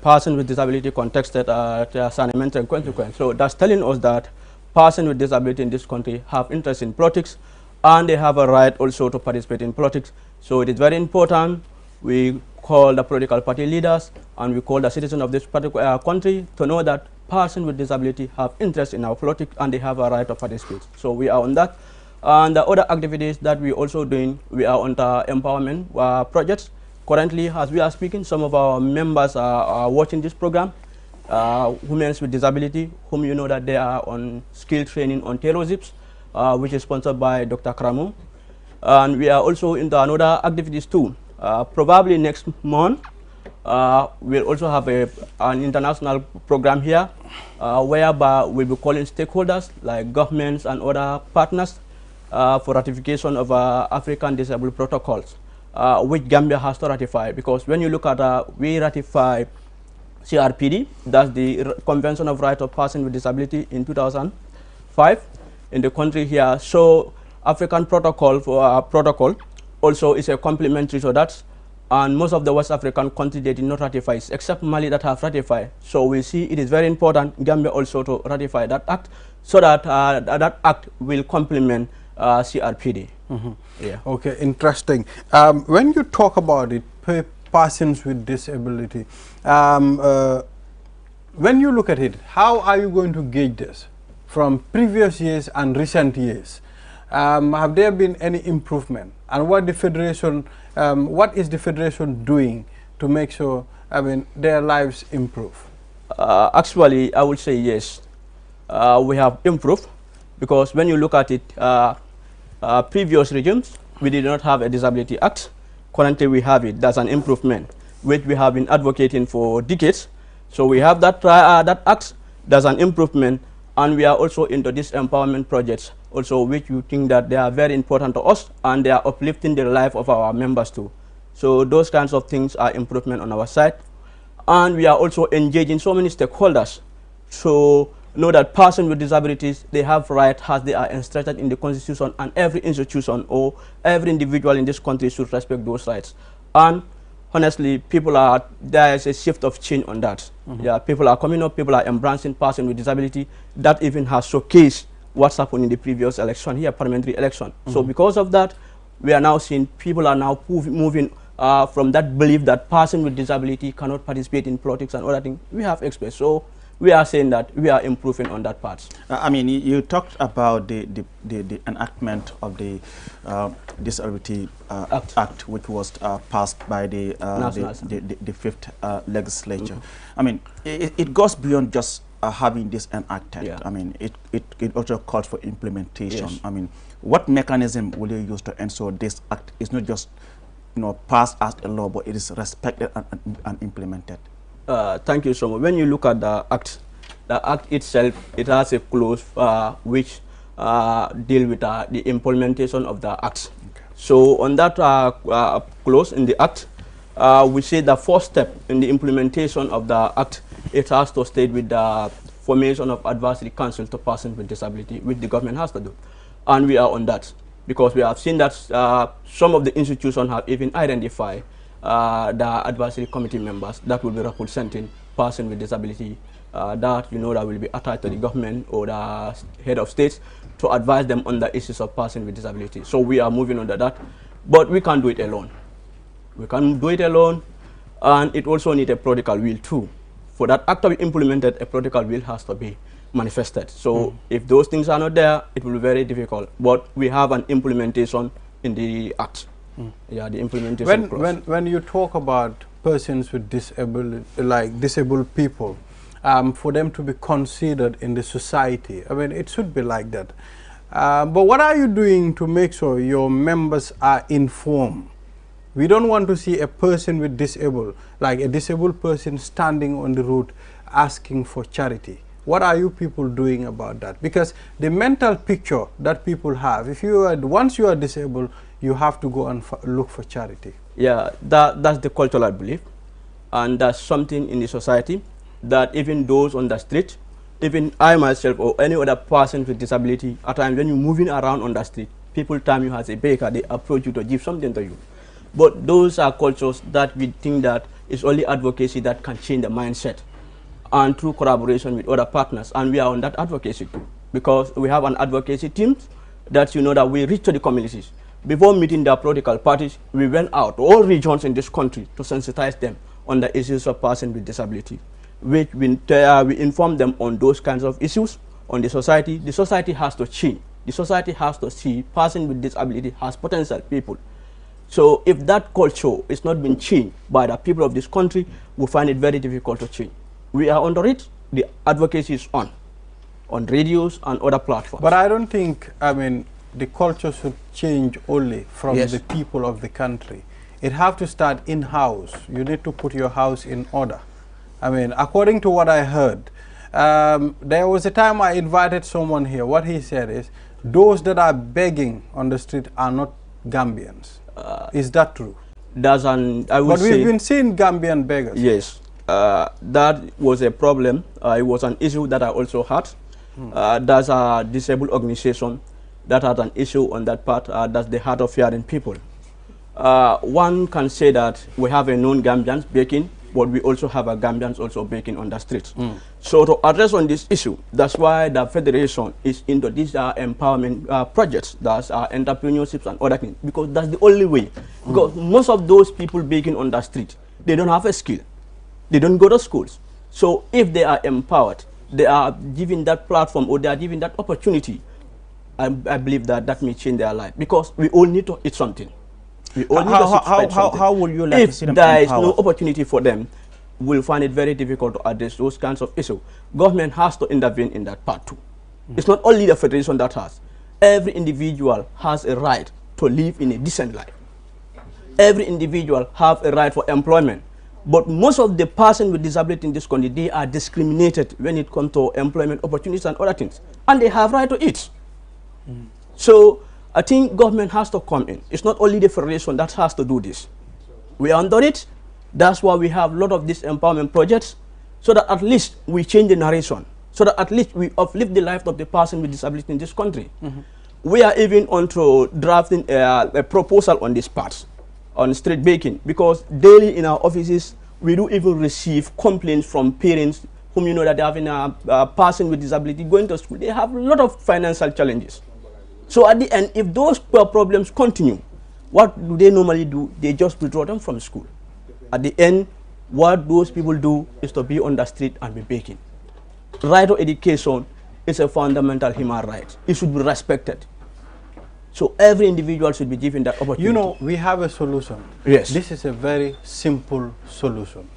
person with disability contested Sanamente and consequence. So that's telling us that persons with disability in this country have interest in politics, and they have a right also to participate in politics. So it is very important. We call the political party leaders and we call the citizens of this particular country to know that persons with disability have interest in our politics and they have a right to participate. So we are on that. And the other activities that we also doing, we are on the empowerment projects. Currently, as we are speaking, some of our members are watching this program, women with disability, whom you know that they are on skill training on terrorships, which is sponsored by Dr. Kramu. And we are also into another activities too. Probably next month, we'll also have an international program here, whereby we'll be calling stakeholders like governments and other partners for ratification of African Disabled Protocols, which Gambia has to ratify. Because when you look at, we ratify CRPD, that's the Convention of Rights of Persons with Disability in 2005 in the country here. So African Protocol for protocol also is a complementary to that, and most of the West African countries they did not ratify, except Mali that have ratified. So we see it is very important Gambia also to ratify that act, so that that act will complement CRPD.
Mm-hmm.
Yeah.
Okay, interesting. When you talk about it, persons with disability, when you look at it, how are you going to gauge this from previous years and recent years? Have there been any improvement? And what the federation, what is the federation doing to make sure, I mean, their lives improve?
Actually, I would say yes. We have improved, because when you look at it, previous regimes, we did not have a Disability Act. Currently, we have it. That's an improvement, which we have been advocating for decades. So we have that that act. That's an improvement, and we are also into these empowerment projects, also which we think that they are very important to us, and they are uplifting the life of our members too. So those kinds of things are improvement on our side, and we are also engaging so many stakeholders. So know that persons with disabilities, they have rights as they are instructed in the Constitution, and every institution or every individual in this country should respect those rights. And honestly, there is a shift of change on that. Yeah, people are coming up, people are embracing persons with disability. That even has showcased what's happened in the previous election here, parliamentary election. So because of that, we are now seeing people are now moving from that belief that person with disability cannot participate in politics and other things. We have experts. So we are saying that we are improving on that part.
I mean, you talked about the enactment of the Disability Act, which was passed by the fifth legislature. I mean, it goes beyond just having this enacted. I mean, it also calls for implementation. I mean, what mechanism will you use to ensure this act is not just passed as a law, but it is respected and implemented?
Thank you so much. When you look at the act itself, it has a clause which deal with the implementation of the act. So on that clause in the act, we say the first step in the implementation of the act, it has to state with the formation of advisory council to persons with disability, which the government has to do. And we are on that, because we have seen that some of the institutions have even identified the advisory committee members that will be representing persons with disability that that will be attached to the government or the head of states to advise them on the issues of persons with disability. So we are moving on to that, but we can't do it alone. We can't do it alone, and it also needs a political will too. For that act to be implemented, a political will has to be manifested. So if those things are not there, it will be very difficult. But we have an implementation in the act. Yeah, the implementation clause.
When you talk about persons with disabled people, for them to be considered in the society, I mean, it should be like that. But what are you doing to make sure your members are informed? We don't want to see a person with like a disabled person standing on the road asking for charity. What are you people doing about that? Because the mental picture that people have, once you are disabled, you have to go and look for charity.
Yeah, that's the cultural belief, and that's something in the society that even those on the street, even I myself or any other person with disability, at times when you're moving around on the street, people tell you as a baker, they approach you to give something to you. But those are cultures that we think that it's only advocacy that can change the mindset, and through collaboration with other partners, and we are on that advocacy too, because we have an advocacy team that that we reach to the communities. Before meeting the political parties, we went out to all regions in this country to sensitize them on the issues of persons with disability, which we inform them on those kinds of issues on the society. The society has to change. The society has to see persons with disability as potential people. So if that culture is not being changed by the people of this country, we find it very difficult to change. We are under it. The advocacy is on radios and other platforms.
But I don't think, I mean, the culture should change only from the people of the country. It have to start in-house. You need to put your house in order. I mean, according to what I heard, there was a time I invited someone here. What he said is, those that are begging on the street are not Gambians. Is that true?
But
we've been seeing Gambian beggars.
Yes, that was a problem. It was an issue that I also had. There's a disabled organization that had an issue on that part. That's the Heart of Hearing People. One can say that we have a known Gambians begging, but we also have a Gambians also begging on the streets. So to address on this issue, that's why the Federation is into these empowerment projects, that's entrepreneurships and other things, because that's the only way. Because most of those people begging on the street, they don't have a skill. They don't go to schools. So if they are empowered, they are given that platform or they are given that opportunity, I believe that may change their life, because we all need to eat something.
How will you like to see them
if there is
empowered?
no opportunity for them, we'll find it very difficult to address those kinds of issues. Government has to intervene in that part too. It's not only the Federation that has. Every individual has a right to live in a decent life. Every individual have a right for employment. But most of the persons with disability in this country, they are discriminated when it comes to employment opportunities and other things. And they have right to eat. So I think government has to come in. It's not only the Federation that has to do this. We are under it. That's why we have a lot of these empowerment projects, so that at least we change the narration. so that at least we uplift the life of the person with disability in this country. We are even on to drafting a proposal on this part, on street baking, because daily in our offices, we do even receive complaints from parents whom you know that they having a person with disability going to school. They have a lot of financial challenges. So at the end, if those problems continue, what do they normally do? They just withdraw them from school. At the end, what those people do is to be on the street and be baking. Right to education is a fundamental human right. It should be respected. So every individual should be given that opportunity.
You know, we have a solution.
Yes.
This is a very simple solution.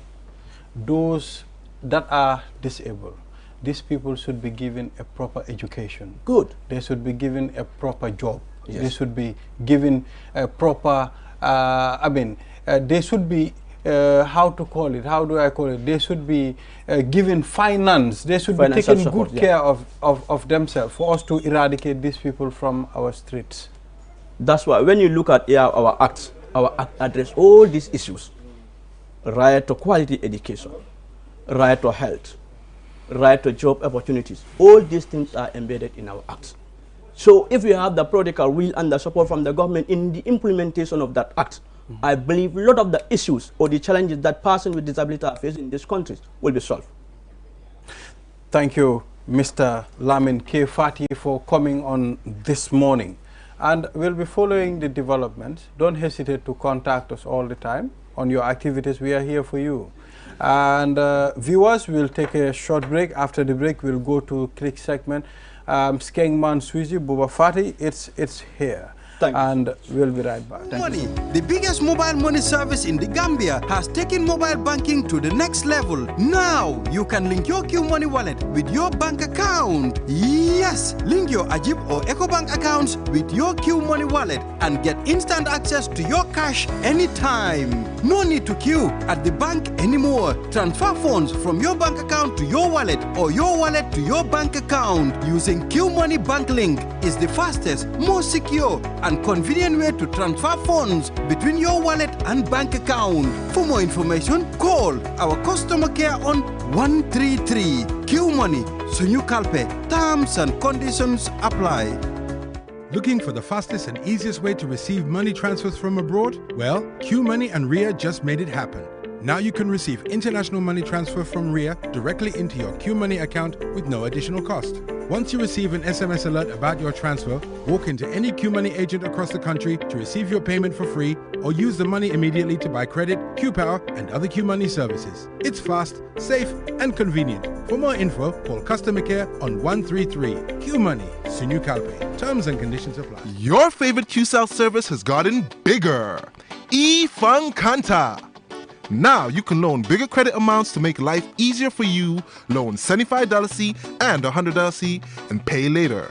Those that are disabled, these people should be given a proper education.
Good.
They should be given a proper job.
Yes.
They should be given a proper, they should be, how to call it, how do I call it? They should be given finance. They should be taking good care of themselves for us to eradicate these people from our streets.
That's why when you look at our act address all these issues. Right to quality education, right to health, right to job opportunities. All these things are embedded in our act. So if we have the political will and the support from the government in the implementation of that act, I believe a lot of the issues or the challenges that persons with disability are facing in this country will be solved.
Thank you, Mr. Lamin K. Fati, for coming on this morning. And we'll be following the developments. Don't hesitate to contact us all the time on your activities. We are here for you. And viewers, we'll take a short break. After the break, we'll go to click segment. Skengman Swizi, Buba Fati, it's here. And we'll be right back.
Money, the biggest mobile money service in the Gambia, has taken mobile banking to the next level. Now, you can link your Q Money wallet with your bank account. Yes, link your Ajib or EcoBank accounts with your Q Money wallet and get instant access to your cash anytime. No need to queue at the bank anymore. Transfer funds from your bank account to your wallet or your wallet to your bank account using Q Money Bank Link is the fastest, most secure, and convenient way to transfer funds between your wallet and bank account. For more information, call our customer care on 133. Q Money, Sunyu Kalpe. Terms and conditions apply.
Looking for the fastest and easiest way to receive money transfers from abroad? Well, Q Money and RIA just made it happen. Now you can receive international money transfer from RIA directly into your Q Money account with no additional cost. Once you receive an SMS alert about your transfer, walk into any Q Money agent across the country to receive your payment for free or use the money immediately to buy credit, Q Power and other Q Money services. It's fast, safe and convenient. For more info, call customer care on 133. Q Money, Sunyu Kalpe. Terms and conditions apply.
Your favorite QCell service has gotten bigger. Kanta. Now you can loan bigger credit amounts to make life easier for you. Loan $75 and $100 and pay later.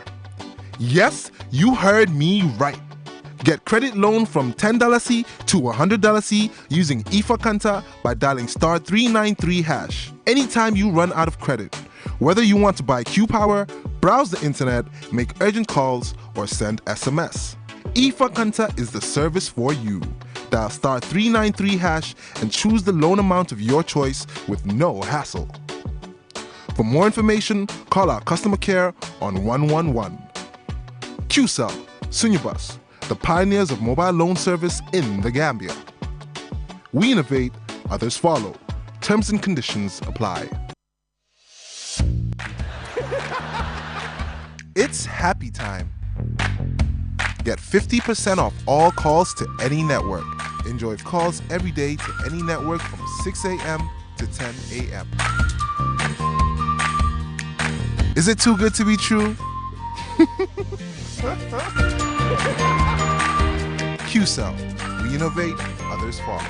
Yes, you heard me right. Get credit loan from $10 to $100 using Kanta by dialing *393#. Anytime you run out of credit, whether you want to buy Q Power, browse the internet, make urgent calls, or send SMS. Kanta is the service for you. Dial *393# and choose the loan amount of your choice with no hassle. For more information, call our customer care on 111. QCell, Sunyabus, the pioneers of mobile loan service in the Gambia. We innovate, others follow. Terms and conditions apply. It's happy time. Get 50% off all calls to any network. Enjoy calls every day to any network from 6 a.m. to 10 a.m. Is it too good to be true? QCell. We innovate, others follow.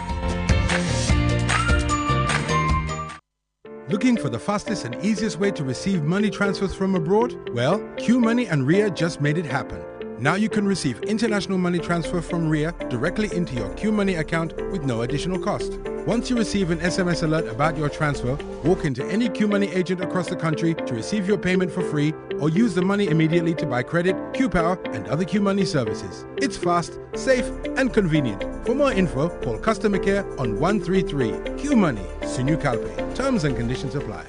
Looking for the fastest and easiest way to receive money transfers from abroad? Well, Q Money and RIA just made it happen. Now you can receive international money transfer from RIA directly into your Q Money account with no additional cost. Once you receive an SMS alert about your transfer, walk into any Q Money agent across the country to receive your payment for free or use the money immediately to buy credit, Q Power and other Q Money services. It's fast, safe and convenient. For more info, call customer care on 133. Q Money, Sunyu Kalpe. Terms and conditions apply.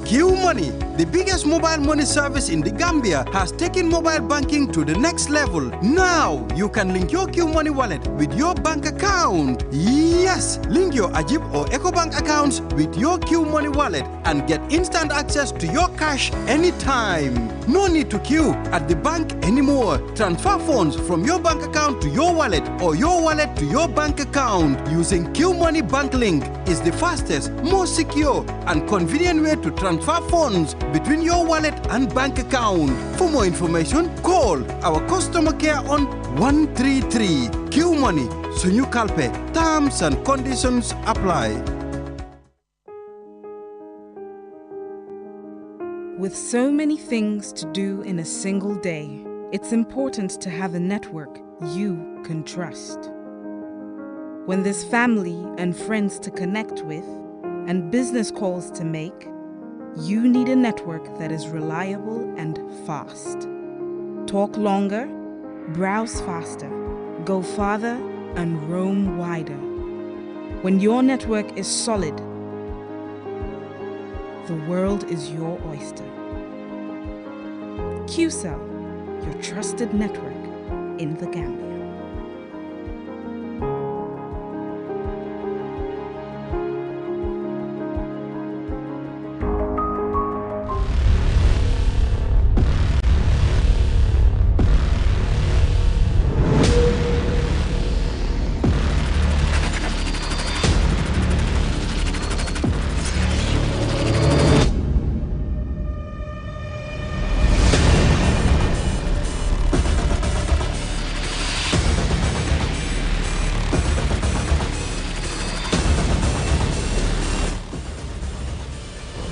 Q Money, the biggest mobile money service in the Gambia, has taken mobile banking to the next level. Now you can link your Q Money wallet with your bank account. Yes, link your Ajib or EcoBank accounts with your Q Money wallet and get instant access to your cash anytime. No need to queue at the bank anymore. Transfer funds from your bank account to your wallet or your wallet to your bank account using Q Money Bank Link is the fastest, most secure and convenient way to transfer funds between your wallet and bank account. For more information, call our customer care on 133. Q Money, Sunyu Kalpe. Terms and conditions apply.
With so many things to do in a single day, it's important to have a network you can trust. When there's family and friends to connect with and business calls to make, you need a network that is reliable and fast. Talk longer, browse faster, go farther, and roam wider. When your network is solid, the world is your oyster. QCell, your trusted network in the Gambia.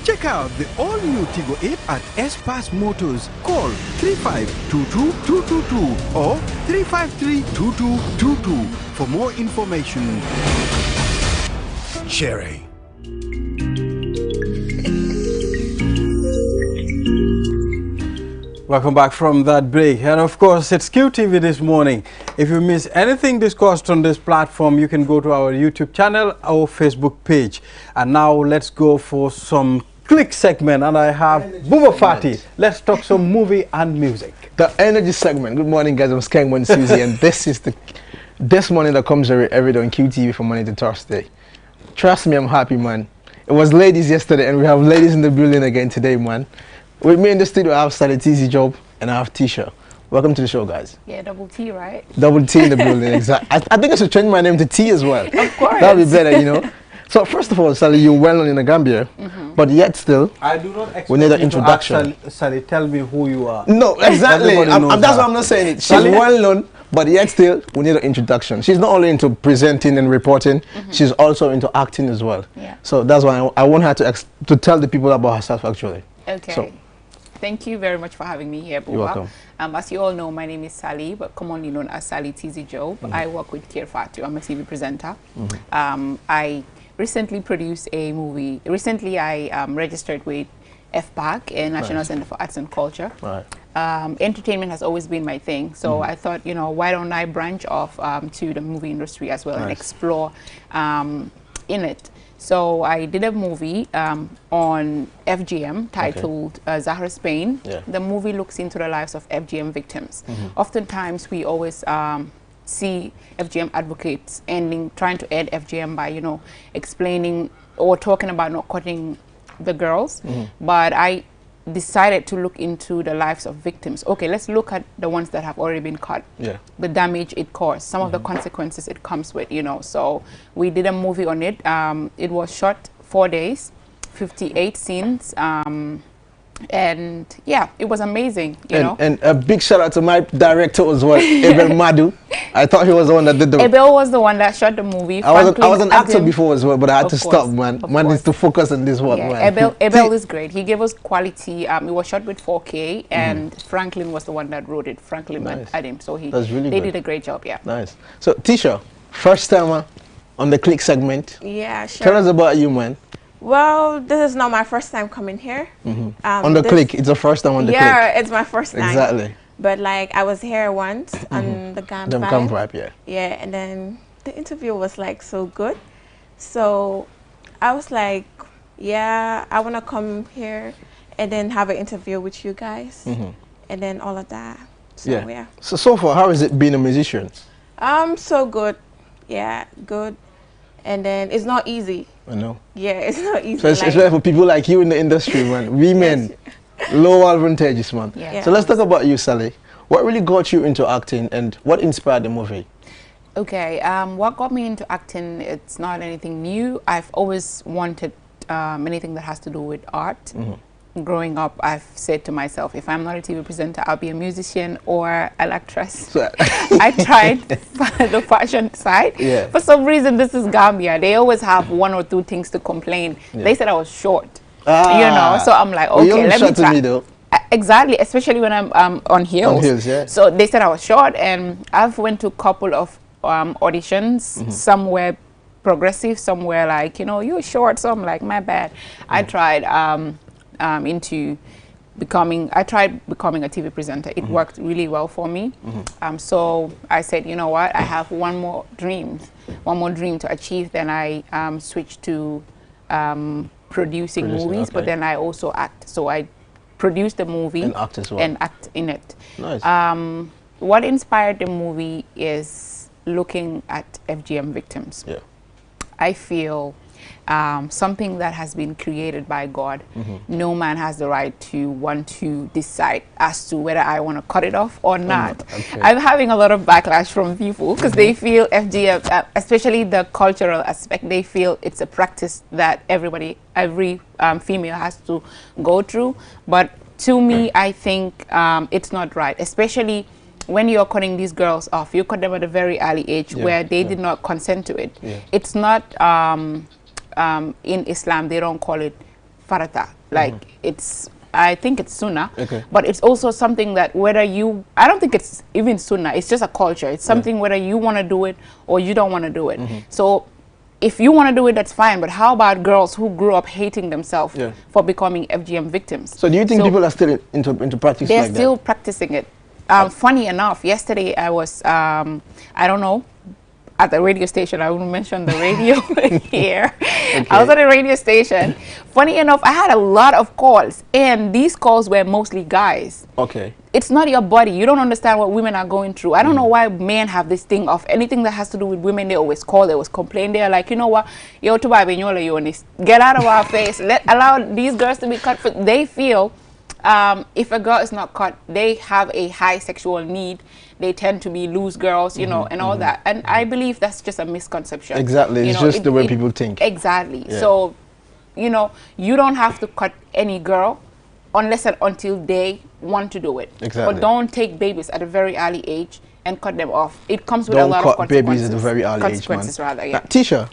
Check out the all-new Tigo 8 at S-Pass Motors. Call 3522-222 or 353-2222 for more information. Cherry.
Welcome back from that break. And of course, it's QTV this morning. If you miss anything discussed on this platform, you can go to our YouTube channel or Facebook page. And now let's go for some click segment. And I have Buba Fati. Let's talk some movie and music.
The energy segment. Good morning, guys. I'm Skengman Susie, and this is this morning that comes every day on QTV from Monday to Thursday. Trust me, I'm happy, man. It was ladies yesterday, and we have ladies in the building again today, man. With me in the studio, I have Sally Teasy Job and I have Tisha. Welcome to the show, guys.
Yeah, double T, right?
Double T in the building, exactly. I think I should change my name to T as well.
Of course.
That would be better, you know. So first of all, Sally, you're well known in the Gambia, but yet still,
I do not expect
we need an
you to
introduction.
Sally, tell me who you are.
No, exactly. That's
Knows
why I'm not saying it. She's well known, but yet still, we need an introduction. She's not only into presenting and reporting, she's also into acting as well.
Yeah.
So that's why I want her to tell the people about herself, actually.
Okay.
So,
thank you very much for having me here, Buba.
You're welcome.
As you all know, my name is Sally, but commonly known as Sally Teasy Job. I work with Kir Fatu. I'm a TV presenter. I recently produced a movie. Recently, I registered with FPAC, National Center for Arts and Culture.
Right.
Entertainment has always been my thing, so I thought, you know, why don't I branch off to the movie industry as well and explore in it. So I did a movie on FGM titled Zahra Spain.
Yeah.
The movie looks into the lives of FGM victims. Oftentimes we always see FGM advocates trying to end FGM by, you know, explaining or talking about not cutting the girls. But I decided to look into the lives of victims. Okay, let's look at the ones that have already been cut. Yeah. The damage it caused, some of the consequences it comes with, you know. So we did a movie on it. It was shot 4 days, 58 scenes. And yeah, it was amazing, you know.
And a big shout out to my director as well, Abel Madu. I thought he was the one that did the...
Abel was the one that shot the movie.
I was an actor before as well, but I had to stop, man. Man needs to focus on this one, man.
Abel is great. He gave us quality. It was shot with 4K, and Franklin was the one that wrote it. Franklin and Adam. So they did a great job, yeah.
Nice. So, Tisha, first timer on the click segment.
Yeah, sure.
Tell us about you, man.
Well, this is not my first time coming here.
On the click, it's the first time on the click.
Yeah, it's my first time.
Exactly.
But like, I was here once on the Gam
Vibe, yeah.
Yeah, and then the interview was like so good. So I was like, Yeah, I want to come here and then have an interview with you guys, and then all of that. So, yeah.
So far, how has it been a musician?
So good. Yeah, good. And then it's not easy.
I know.
Yeah, it's not easy.
So it's for people like you in the industry, man. Women, low advantages, man.
Yeah.
So let's talk about you, Sally. What really got you into acting, and what inspired the movie?
Okay, what got me into acting, it's not anything new. I've always wanted anything that has to do with art. Growing up, I've said to myself, if I'm not a TV presenter, I'll be a musician or an actress. I tried the fashion side.
Yeah.
For some reason, this is Gambia. They always have one or two things to complain.
Yeah.
They said I was short, you know, so I'm like, okay, let me try.
Me, though.
Exactly, especially when I'm on heels.
On heels, yeah.
So they said I was short, and I've went to a couple of auditions, somewhere progressive, somewhere like, you know, you're short, so I'm like, my bad. I tried becoming a TV presenter. It worked really well for me. So I said, you know what, I have one more dream to achieve. Then I switched to producing movies, but then I also act. So I produced the movie
and act as well.
And act in it.
Nice.
What inspired the movie is looking at FGM victims.
Yeah.
I feel something that has been created by God, no man has the right to want to decide as to whether I want to cut it off or not.
Okay.
I'm having a lot of backlash from people because they feel FGM, especially the cultural aspect, they feel it's a practice that every female has to go through. But to me, I think it's not right, especially when you're cutting these girls off. You cut them at a very early age where they did not consent to it. It's not, in Islam, they don't call it farata. Like it's, I think it's sunnah, but it's also something that whether you, I don't think it's even sunnah, it's just a culture. It's something whether you want to do it or you don't want to do it. So if you want to do it, that's fine, but how about girls who grew up hating themselves for becoming FGM victims?
So do you think people are still into practice
they're
like that?
still practicing it. Funny enough, yesterday I was, I don't know, at the radio station. I wouldn't mention the radio here. I was at a radio station. Funny enough, I had a lot of calls, and these calls were mostly guys.
Okay.
It's not your body. You don't understand what women are going through. I don't know why men have this thing of anything that has to do with women. They always call, they always complain. They're like, you know what, yo, get out of our face. Allow these girls to be cut. They feel if a girl is not cut, they have a high sexual need. They tend to be loose girls, you know, and all that. And I believe that's just a misconception.
Exactly. It's just the way people think.
Exactly. So, you know, you don't have to cut any girl unless and until they want to do it.
Exactly.
But don't take babies at a very early age and cut them off. It comes with a lot of consequences.
Don't cut babies at a very early age, man.
Consequences, rather, yeah.
Now, Tisha,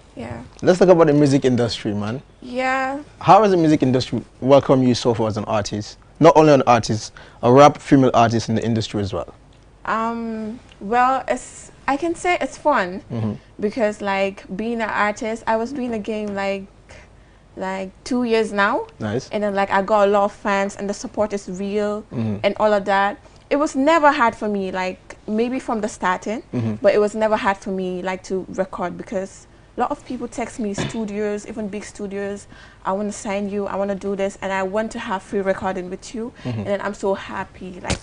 let's talk about the music industry, man.
Yeah.
How has the music industry welcomed you so far as an artist? Not only an artist, a rap female artist in the industry as well.
Well, I can say it's fun because, like, being an artist, I was doing the game like 2 years now.
Nice.
And then, like, I got a lot of fans and the support is real and all of that. It was never hard for me, like, maybe from the starting, but it was never hard for me, like, to record because a lot of people text me, studios, even big studios, I want to sign you, I want to do this, and I want to have free recording with you. And then I'm so happy, like,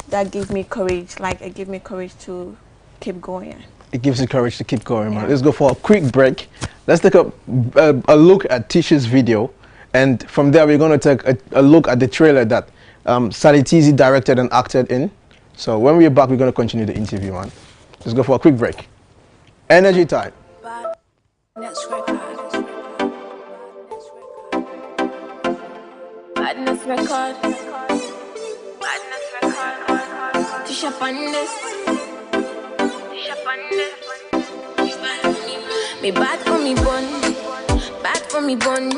that gave me courage, like, it gave me courage to keep going.
It gives you courage to keep going, man. Let's go for a quick break. Let's take a look at Tisha's video, and from there we're going to take a look at the trailer that Sally Tizi directed and acted in. So when we're back, we're going to continue the interview, man. Let's go for a quick break. Energy time.
Badness record. Tisha Pandis. Me bad for me bun. Bad for me bun.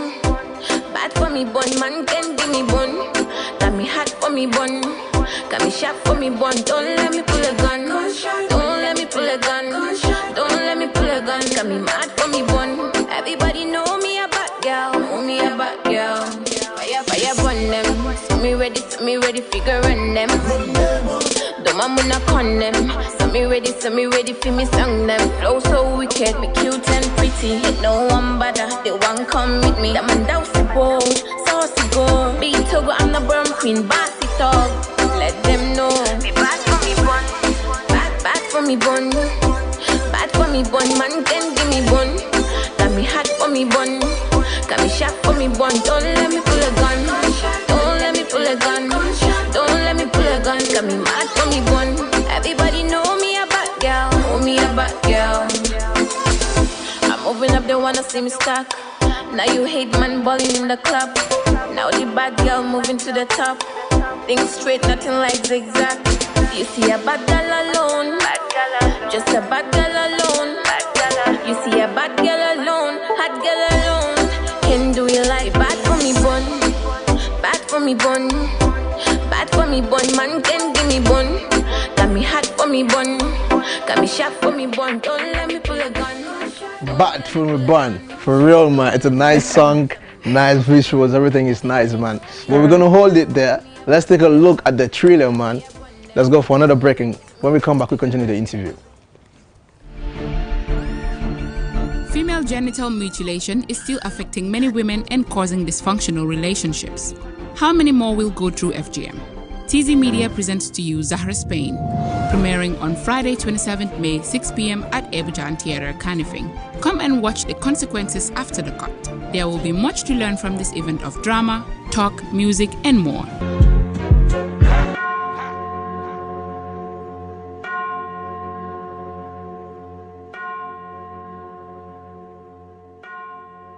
Bad for me bun. Man can be me bun. Got me hot for me bun. Got me sharp for me bun. Don't let me pull a gun. Don't let me pull a gun. Don't let me pull a gun. Got me mad for me bun. Everybody know me a bad girl. Know me a bad girl. Fire, fire bun them. So me ready, figure on them. Don't man wanna con them. So me me ready, so me ready for me song them. Flow so wicked, me cute and pretty. No one bother, they one come with me. That man dousey bold, saucy gold. Big Togo, I'm the Burm Queen, bossy dog. Let them know. Me bad for me bun, bad for me bun. Bad for me bun, man can give me bun. Got me hot for me bun. Got me sharp for me bun. Don't let me pull a gun. Don't let me pull a gun. Don't let me pull a gun. Got me mad for me bun. Everybody know me a bad girl. Know me a bad girl. I'm moving up, they wanna see me stuck. Now you hate man balling in the club. Now the bad girl moving to the top. Things straight, nothing like zigzag. You see a bad girl alone. Just a bad girl alone. You see a bad girl alone. Hot girl alone. Can do it like bad for me bun. Bad for me bun. Bad for me bun. Man can give me bun. Got me hot for me bun. Got me sharp for me bun. Don't let me pull a gun.
Bad for me bun. For real, man. It's a nice song. Nice visuals. Everything is nice, man. But we're going to hold it there. Let's take a look at the trailer, man. Let's go for another break, and when we come back, we continue the interview.
Female genital mutilation is still affecting many women and causing dysfunctional relationships. How many more will go through FGM? TZ Media presents to you Zahra Spain, premiering on Friday 27th May 6 p.m. at Ebujan Theatre, Kanifing. Come and watch the consequences after the cut. There will be much to learn from this event of drama, talk, music, and more.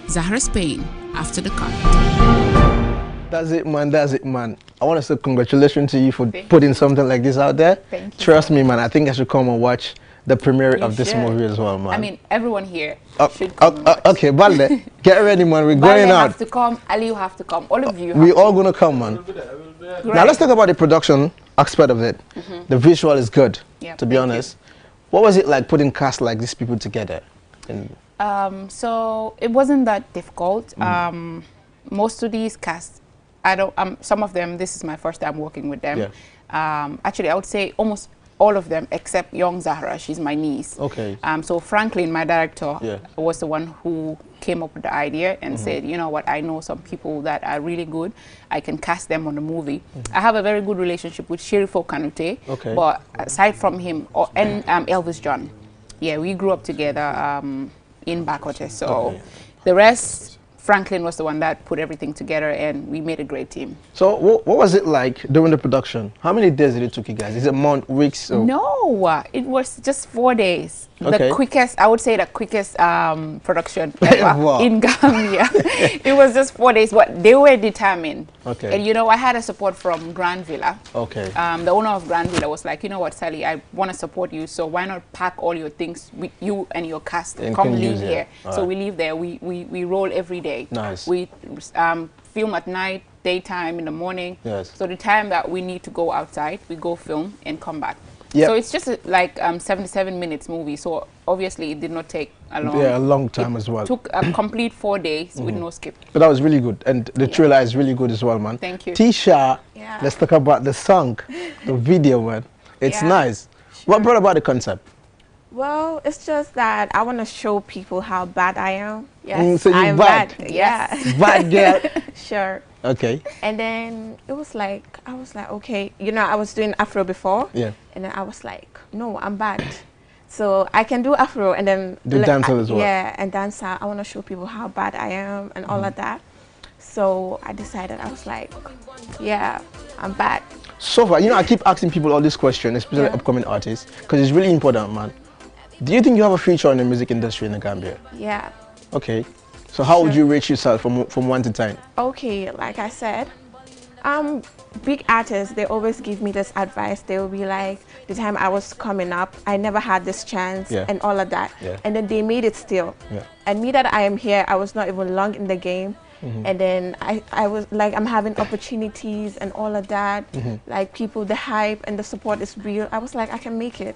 Zahra Spain, after the cut.
That's it, man. That's it, man. I want to say congratulations to you for putting something like this out there.
Thank you.
Trust me, man. I think I should come and watch the premiere of this movie as well, man.
I mean, everyone here should come.
Okay, Balde, get ready, man. We're
Balde
going out.
have to come. Ali, you have to come. All of you.
We're all gonna come, man. Now let's talk about the production aspect of it. The visual is good, to be honest. What was it like putting cast like these people together?
So it wasn't that difficult. Most of these casts, some of them, this is my first time working with them. Actually, I would say almost all of them except young Zahra. She's my niece.
Okay.
So Franklin, my director, was the one who came up with the idea and said, you know what, I know some people that are really good. I can cast them on the movie. I have a very good relationship with Sherifo Kanute. But aside from him, and Elvis John, we grew up together in Bakote. So the rest, Franklin was the one that put everything together, and we made a great team.
So what was it like during the production? How many days did it took you guys? Is it month, weeks? Or?
No, it was just 4 days. The quickest, I would say the quickest production ever in Gambia. It was just 4 days, but they were determined. And you know, I had a support from Grand Villa. The owner of Grand Villa was like, you know what, Sally, I want to support you, so why not pack all your things with you and your cast and come live here. So we live there. We roll every day. We film at night, daytime, in the morning. So the time that we need to go outside, we go film and come back. So it's just like 77 minutes movie. So obviously it did not take a long time as well. It took a complete 4 days with no skip.
But that was really good, and the trailer is really good as well, man.
Thank you.
Tisha, let's talk about the song, the video, man. It's nice. What brought about the concept?
Well, it's just that I want to show people how bad I am. Yes,
so
I'm
bad. Bad girl.
Sure.
Okay.
And then it was like, I was like, okay, you know, I was doing Afro before. And then I was like, no, I'm bad. So I can do Afro and then
do dancehall as well.
Yeah, and dancehall. I want to show people how bad I am and all of that. So I decided, I was like, yeah, I'm bad.
So far, you know, I keep asking people all these questions, especially upcoming artists, because it's really important, man. Do you think you have a future in the music industry in the Gambia?
Yeah.
Okay. So how would you rate yourself from 1 to 10?
Okay, like I said, big artists, they always give me this advice. They will be like, the time I was coming up, I never had this chance and all of that. And then they made it still. And me that I am here, I was not even long in the game. And then I was like, I'm having opportunities and all of that. Like people, the hype and the support is real. I was like, I can make it.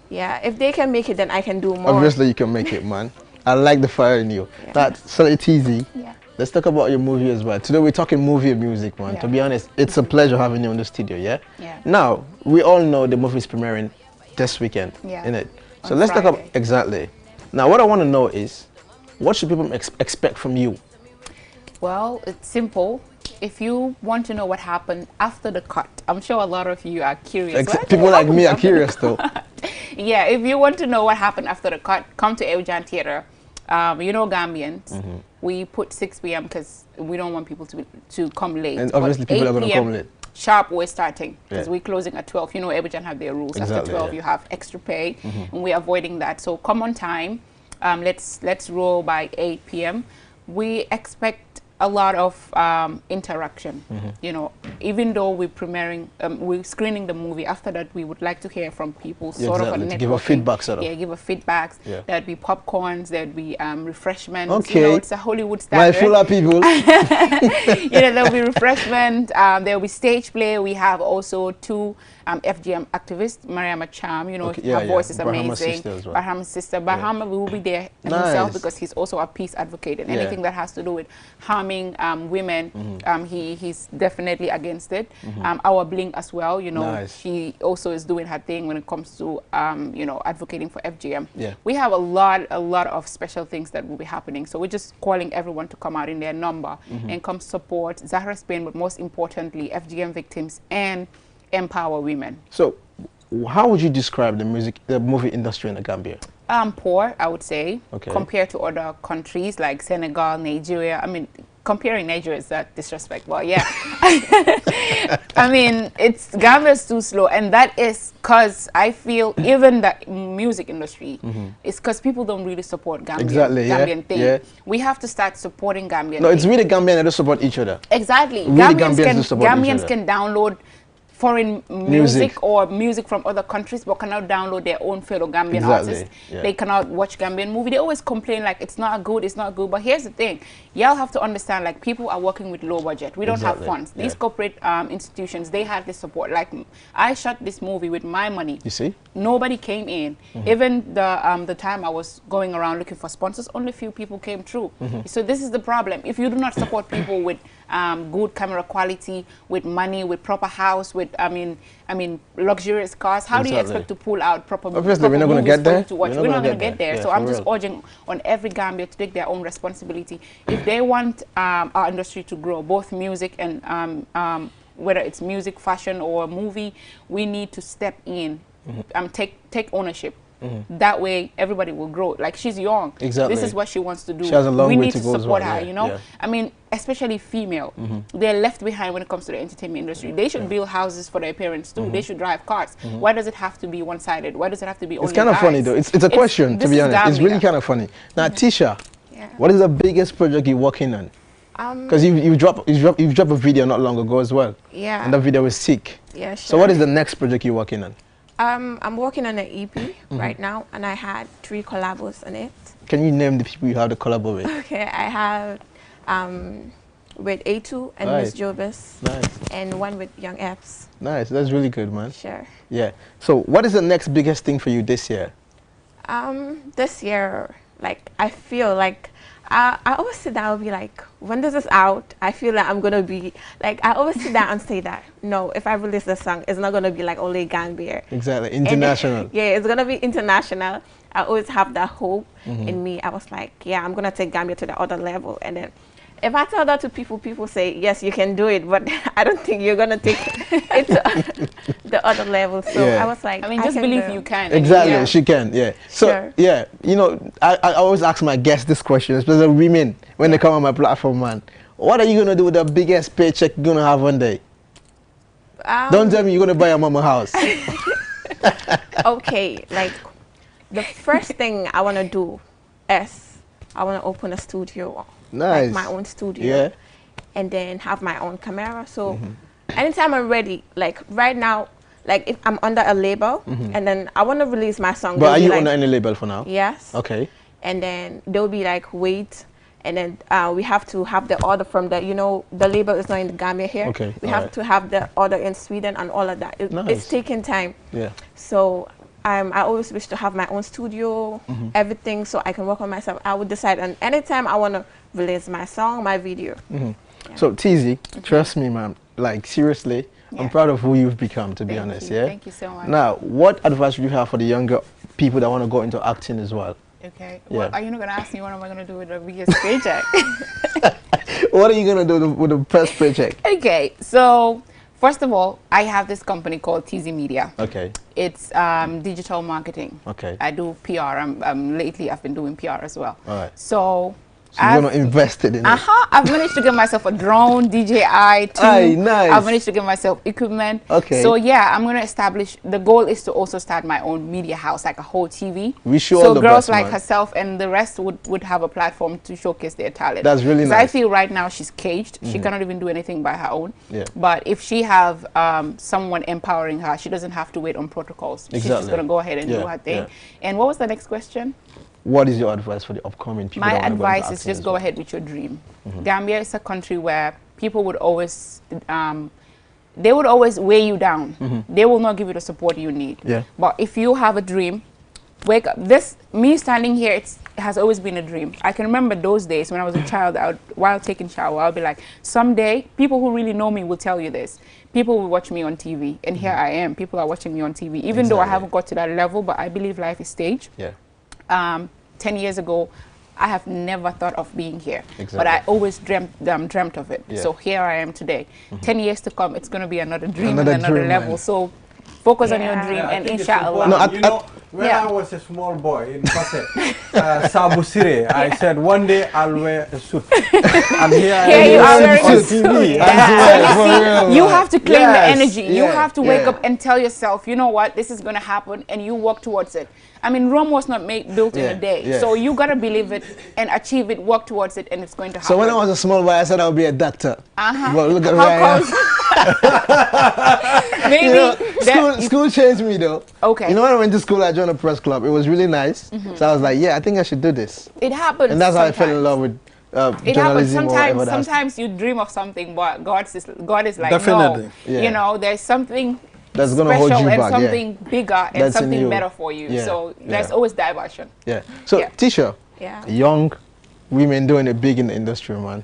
Yeah, if they can make it, then I can do more.
Obviously you can make it, man. I like the fire in you. That's so it's easy. Let's talk about your movie as well. Today we're talking movie and music, man. To be honest, it's a pleasure having you in the studio, Now, we all know the movie is premiering this weekend,
Yeah.
innit? So
On
let's talk about
Friday.
exactly. Now, what I want to know is, what should people expect from you?
Well, it's simple. If you want to know what happened after the cut, I'm sure a lot of you are curious.
People like me are curious, though.
Yeah, if you want to know what happened after the cut, come to FGM Theatre. You know Gambians, we put 6 p.m. because we don't want people to come late.
And obviously people are going to come late.
Sharp, we're starting because
Yeah.
we're closing at 12. You know, Abidjan have their rules.
Exactly,
After 12,
yeah.
you have extra pay, and we're avoiding that. So come on time. Let's roll by 8 p.m. We expect a lot of interaction. You know, even though we're premiering, we're screening the movie. After that, we would like to hear from people, sort of a
Exactly, to give a
networking.
feedback, sort of.
Yeah, give a feedbacks.
Yeah.
There'd be popcorns. There'd be refreshments.
Okay.
You know, it's a Hollywood
My
standard.
fuller people.
You know, there'll be refreshment. There'll be stage play. We have also 2 FGM activists, Mariama Cham, you know,
Okay, yeah,
her
yeah.
voice is
Bahama's
amazing.
sister as well.
Bahama's sister. Bahama will be there
Nice.
himself because he's also a peace advocate, and
Yeah.
anything that has to do with harming women, he's definitely against it. Our Bling as well, you know,
Nice.
she also is doing her thing when it comes to, you know, advocating for FGM.
Yeah.
We have a lot of special things that will be happening. So we're just calling everyone to come out in their number and come support Zahra Spain, but most importantly, FGM victims and empower women.
So, how would you describe the movie industry in the Gambia?
Poor, I would say,
Okay.
compared to other countries like Senegal, Nigeria. I mean, comparing Nigeria is that disrespect, but yeah. I mean, Gambia's too slow, and that is because I feel even the music industry is because people don't really support Gambian,
Exactly, yeah,
Gambian thing.
yeah.
We have to start supporting Gambian.
No, it's
thing.
really Gambian that don't support each other.
Exactly.
Really Gambians do support each
Gambians
other.
can download foreign music or music from other countries, but cannot download their own fellow Gambian
Exactly,
artists.
yeah.
They cannot watch Gambian movie. They always complain like it's not good, it's not good. But here's the thing, y'all have to understand, like, people are working with low budget. We don't have
Exactly,
funds. These
yeah.
corporate institutions, they have the support. Like, I shot this movie with my money.
You see?
Nobody came in. Even the time I was going around looking for sponsors, only few people came through. So this is the problem. If you do not support people with good camera quality, with money, with proper house, with I mean luxurious cars, how do you
Exactly.
expect to pull out proper?
Obviously, we're not going to
movies
get
for
there.
you to watch? We're not going to get there.
Yeah,
So
for
I'm just
real.
urging on every Gambia to take their own responsibility. If they want our industry to grow, both music and whether it's music, fashion, or movie, we need to step in, take ownership. That way, everybody will grow. Like, she's young.
Exactly.
This is what she wants to do.
She has a long
we
way
need
to
to
go as
support
well,
her,
yeah,
you know?
yeah.
I mean, especially female. They're left behind when it comes to the entertainment industry. They should build houses for their parents, too. They should drive cars. Why does it have to be one-sided? Why does it have to be only
It's kind of
guys?
funny, though. It's a question, to
this
be
is
honest. It's really
Gambia.
kind of funny. Now, Tisha, what is the biggest project you're working on? Because you've dropped a video not long ago as well.
Yeah.
And that video was sick.
Yeah,
So what is the next project you're working on?
I'm working on an EP right now, and I had 3 collabos on it.
Can you name the people you have to collaborate with?
Okay, I have with A2 and
Nice.
Miss Jobis,
Nice.
and one with Young Epps.
Nice. That's really good, man.
Sure.
Yeah. So what is the next biggest thing for you this year?
This year, like, I feel like I always sit down and be like, when this is out, I feel like I'm gonna be like, I always sit down and say that no, if I release this song, it's not gonna be like only Gambia.
Exactly. International.
Yeah, it's gonna be international. I always have that hope in me. I was like, yeah, I'm gonna take Gambia to the other level. And then if I tell that to people, people say, yes, you can do it, but I don't think you're gonna take it to the other level. So
Yeah.
I was like,
I mean, just believe you can.
Exactly,
Yeah.
she can, yeah. So,
Sure.
yeah, you know, I always ask my guests this question, especially women, when they come on my platform, man. What are you going to do with the biggest paycheck you're going to have one day? Don't tell me you're going to buy a mama house.
Okay, like, the first thing I want to do is I want to open a studio.
Nice.
Like my own studio.
Yeah.
And then have my own camera. So anytime I'm ready, like right now, like if I'm under a label and then I want to release my song.
But
they'll
are
be
you
like,
under any label for now?
Yes.
Okay.
And then they'll be like, wait. And then we have to have the order from the, you know, the label is not in the Gambia here.
Okay,
We
all
have
right.
to have the order in Sweden and all of that.
Nice.
It's taking time.
Yeah.
So I always wish to have my own studio, everything, so I can work on myself. I would decide, and anytime I want to release my song, my video.
So, TZ, trust me, man, like, seriously, I'm proud of who you've become, to be honest. Yeah.
Thank you so much.
Now, what advice would you have for the younger people that want to go into acting as well?
Okay.
Yeah.
Well, are you not going to ask me what am I going to do with the biggest paycheck?
What are you going to do with the first paycheck?
Okay. So, first of all, I have this company called TZ Media.
Okay.
It's digital marketing.
Okay.
I do PR. Lately, I've been doing PR as well.
All right.
So
you're going to invest in it.
I've managed to get myself a drone, DJI too.
Aye, nice.
I've managed to get myself equipment.
Okay.
So yeah, I'm going to establish, the goal is to also start my own media house, like a whole TV.
Wish you all the
best, girls like
man.
herself and the rest would have a platform to showcase their talent.
That's really nice.
I feel right now she's caged. She cannot even do anything by her own.
Yeah.
But if she have someone empowering her, she doesn't have to wait on protocols.
Exactly.
She's just going to go ahead and do her thing.
Yeah.
And what was the next question?
What is your advice for the upcoming people?
My
that wanna go into
advice is
acting
just
as
go
well?
ahead with your dream. Gambia is a country where people would always, they would always weigh you down. They will not give you the support you need.
Yeah.
But if you have a dream, wake up. Me standing here, it has always been a dream. I can remember those days when I was a child, while taking shower, I'll be like, someday, people who really know me will tell you this. People will watch me on TV, and here I am. People are watching me on TV, even though I haven't got to that level, but I believe life is staged.
Yeah.
10 years ago, I have never thought of being here,
Exactly.
but I always dreamt of it.
Yeah.
So here I am today. 10 years to come, it's going to be another dream
Another
and another
dream,
level.
man.
So focus on your dream, and inshallah.
When I was a small boy in Basse, Sabu Sire, I said one day I'll wear a suit. And here
you are wearing a
suit.
suit. So you have to claim the energy. You have to wake up and tell yourself, you know what, this is going to happen, and you work towards it. I mean, Rome was not built in a day. So you got to believe it and achieve it, work towards it, and it's going to happen.
So when I was a small boy, I said I would be a doctor. Well, look at
Maybe
you know, school changed me though.
Okay.
You know, when I went to school, I joined a press club. It was really nice. So I was like, yeah, I think I should do this.
It happens.
And that's how I fell in love with
it happens
journalism.
sometimes you dream of something, but God is like,
Definitely.
no.
Yeah.
You know, there's something
that's going to hold you
and
back.
something bigger and
That's in
something
you.
better for you.
Yeah.
So there's always diversion.
Yeah. So, Tisha, young women doing it big in the industry, man.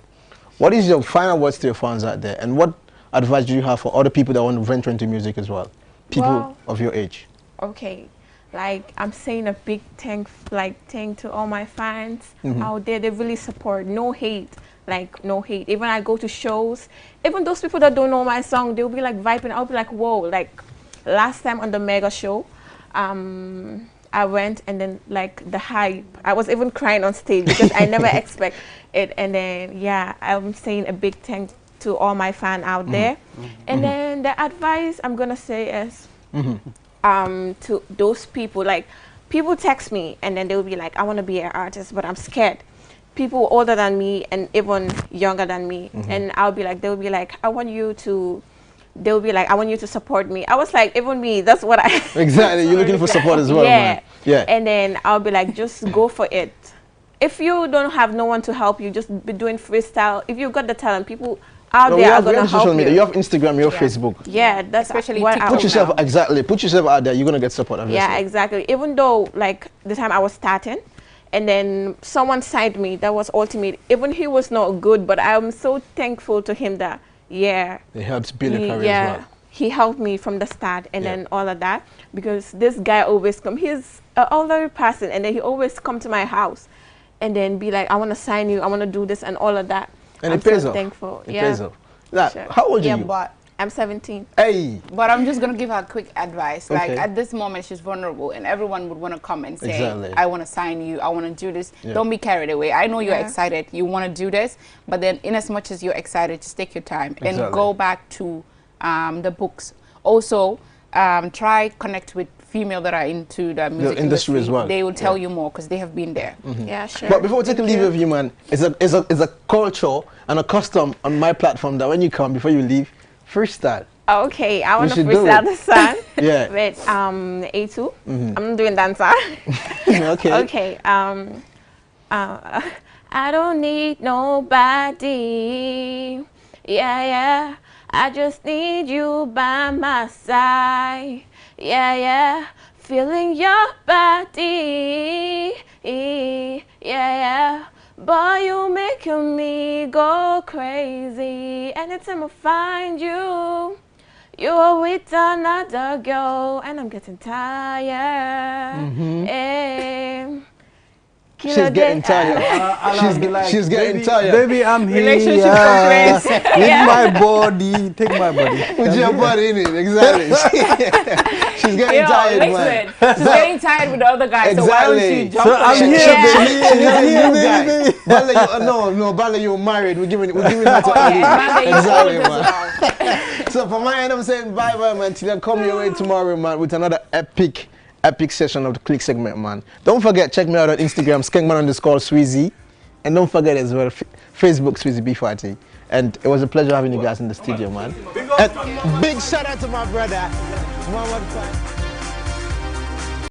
What is your final words to your fans out there? And what advice do you have for other people that want to venture into music as well? People of your age.
Okay. Like, I'm saying a big thank to all my fans out there. They really support. No hate. Like, no hate. Even I go to shows, even those people that don't know my song, they'll be like vibing. I'll be like, whoa. Like, last time on the Mega Show, I went, and then like the hype, I was even crying on stage because I never expect it. And then, yeah, I'm saying a big thank to all my fans out there. And then the advice I'm going to say is, to those people, like, people text me and then they'll be like, I want to be an artist, but I'm scared. People older than me and even younger than me, and they'll be like, I want you to support me. I was like, even me, that's what I
Exactly, you're looking for support as well, man. Yeah.
And then I'll be like, just go for it. If you don't have no one to help you, just be doing freestyle. If you got the talent, people out there are going to help you.
You have Instagram, you have Facebook.
Yeah, that's
especially
what
TikTok.
Put yourself out there, you're going to get support, obviously.
Yeah, exactly. Even though, like, the time I was starting, and then someone signed me, that was ultimate. Even he was not good, but I'm so thankful to him that,
it helps build a career as well.
He helped me from the start, and then all of that, because this guy always come. He's an older person, and then he always come to my house and then be like, I want to sign you, I want to do this and all of that.
And
I'm
it pays
so
off.
thankful.
It pays off. How old are you?
But
I'm 17.
Hey.
But I'm just going to give her quick advice. Like,
Okay.
at this moment, she's vulnerable, and everyone would want to come and say,
Exactly.
I want to sign you, I want to do this. Don't be carried away. I know you're excited, you want to do this, but then in as much as you're excited, just take your time and go back to the books. Also, try connect with female that are into the music
industry as well.
They will tell you more because they have been there.
Yeah, sure.
But before we take a leave of you, man, it's a culture and a custom on my platform that when you come, before you leave, freestyle.
Okay, I want to
should do
freestyle
it.
the song
Yeah.
with A2. I'm doing dancer.
Okay.
Okay. I don't need nobody. Yeah. I just need you by my side. Yeah. Feeling your body. Yeah. Boy, you making me go crazy. Anytime I find you, You are with another girl, and I'm getting tired.
She's getting tired. She's getting tired.
Baby, I'm here.
Relationship complaints.
With my body. Take my body.
With your body in it, exactly. She's getting tired, man.
She's getting tired with the other guy,
exactly.
so why don't you jump
so I'm here,
baby. No, Bala, you're married. We're giving that to Ali. Exactly, man. So for my end, I'm saying bye-bye, man. Till I come your way tomorrow, man, with another epic session of the Click segment, man. Don't forget, check me out on Instagram, Skengman_Sweezy. And don't forget as well, Facebook, Sweezy B40. And it was a pleasure having you guys in the studio, man. And big shout out to my brother, Muhammad.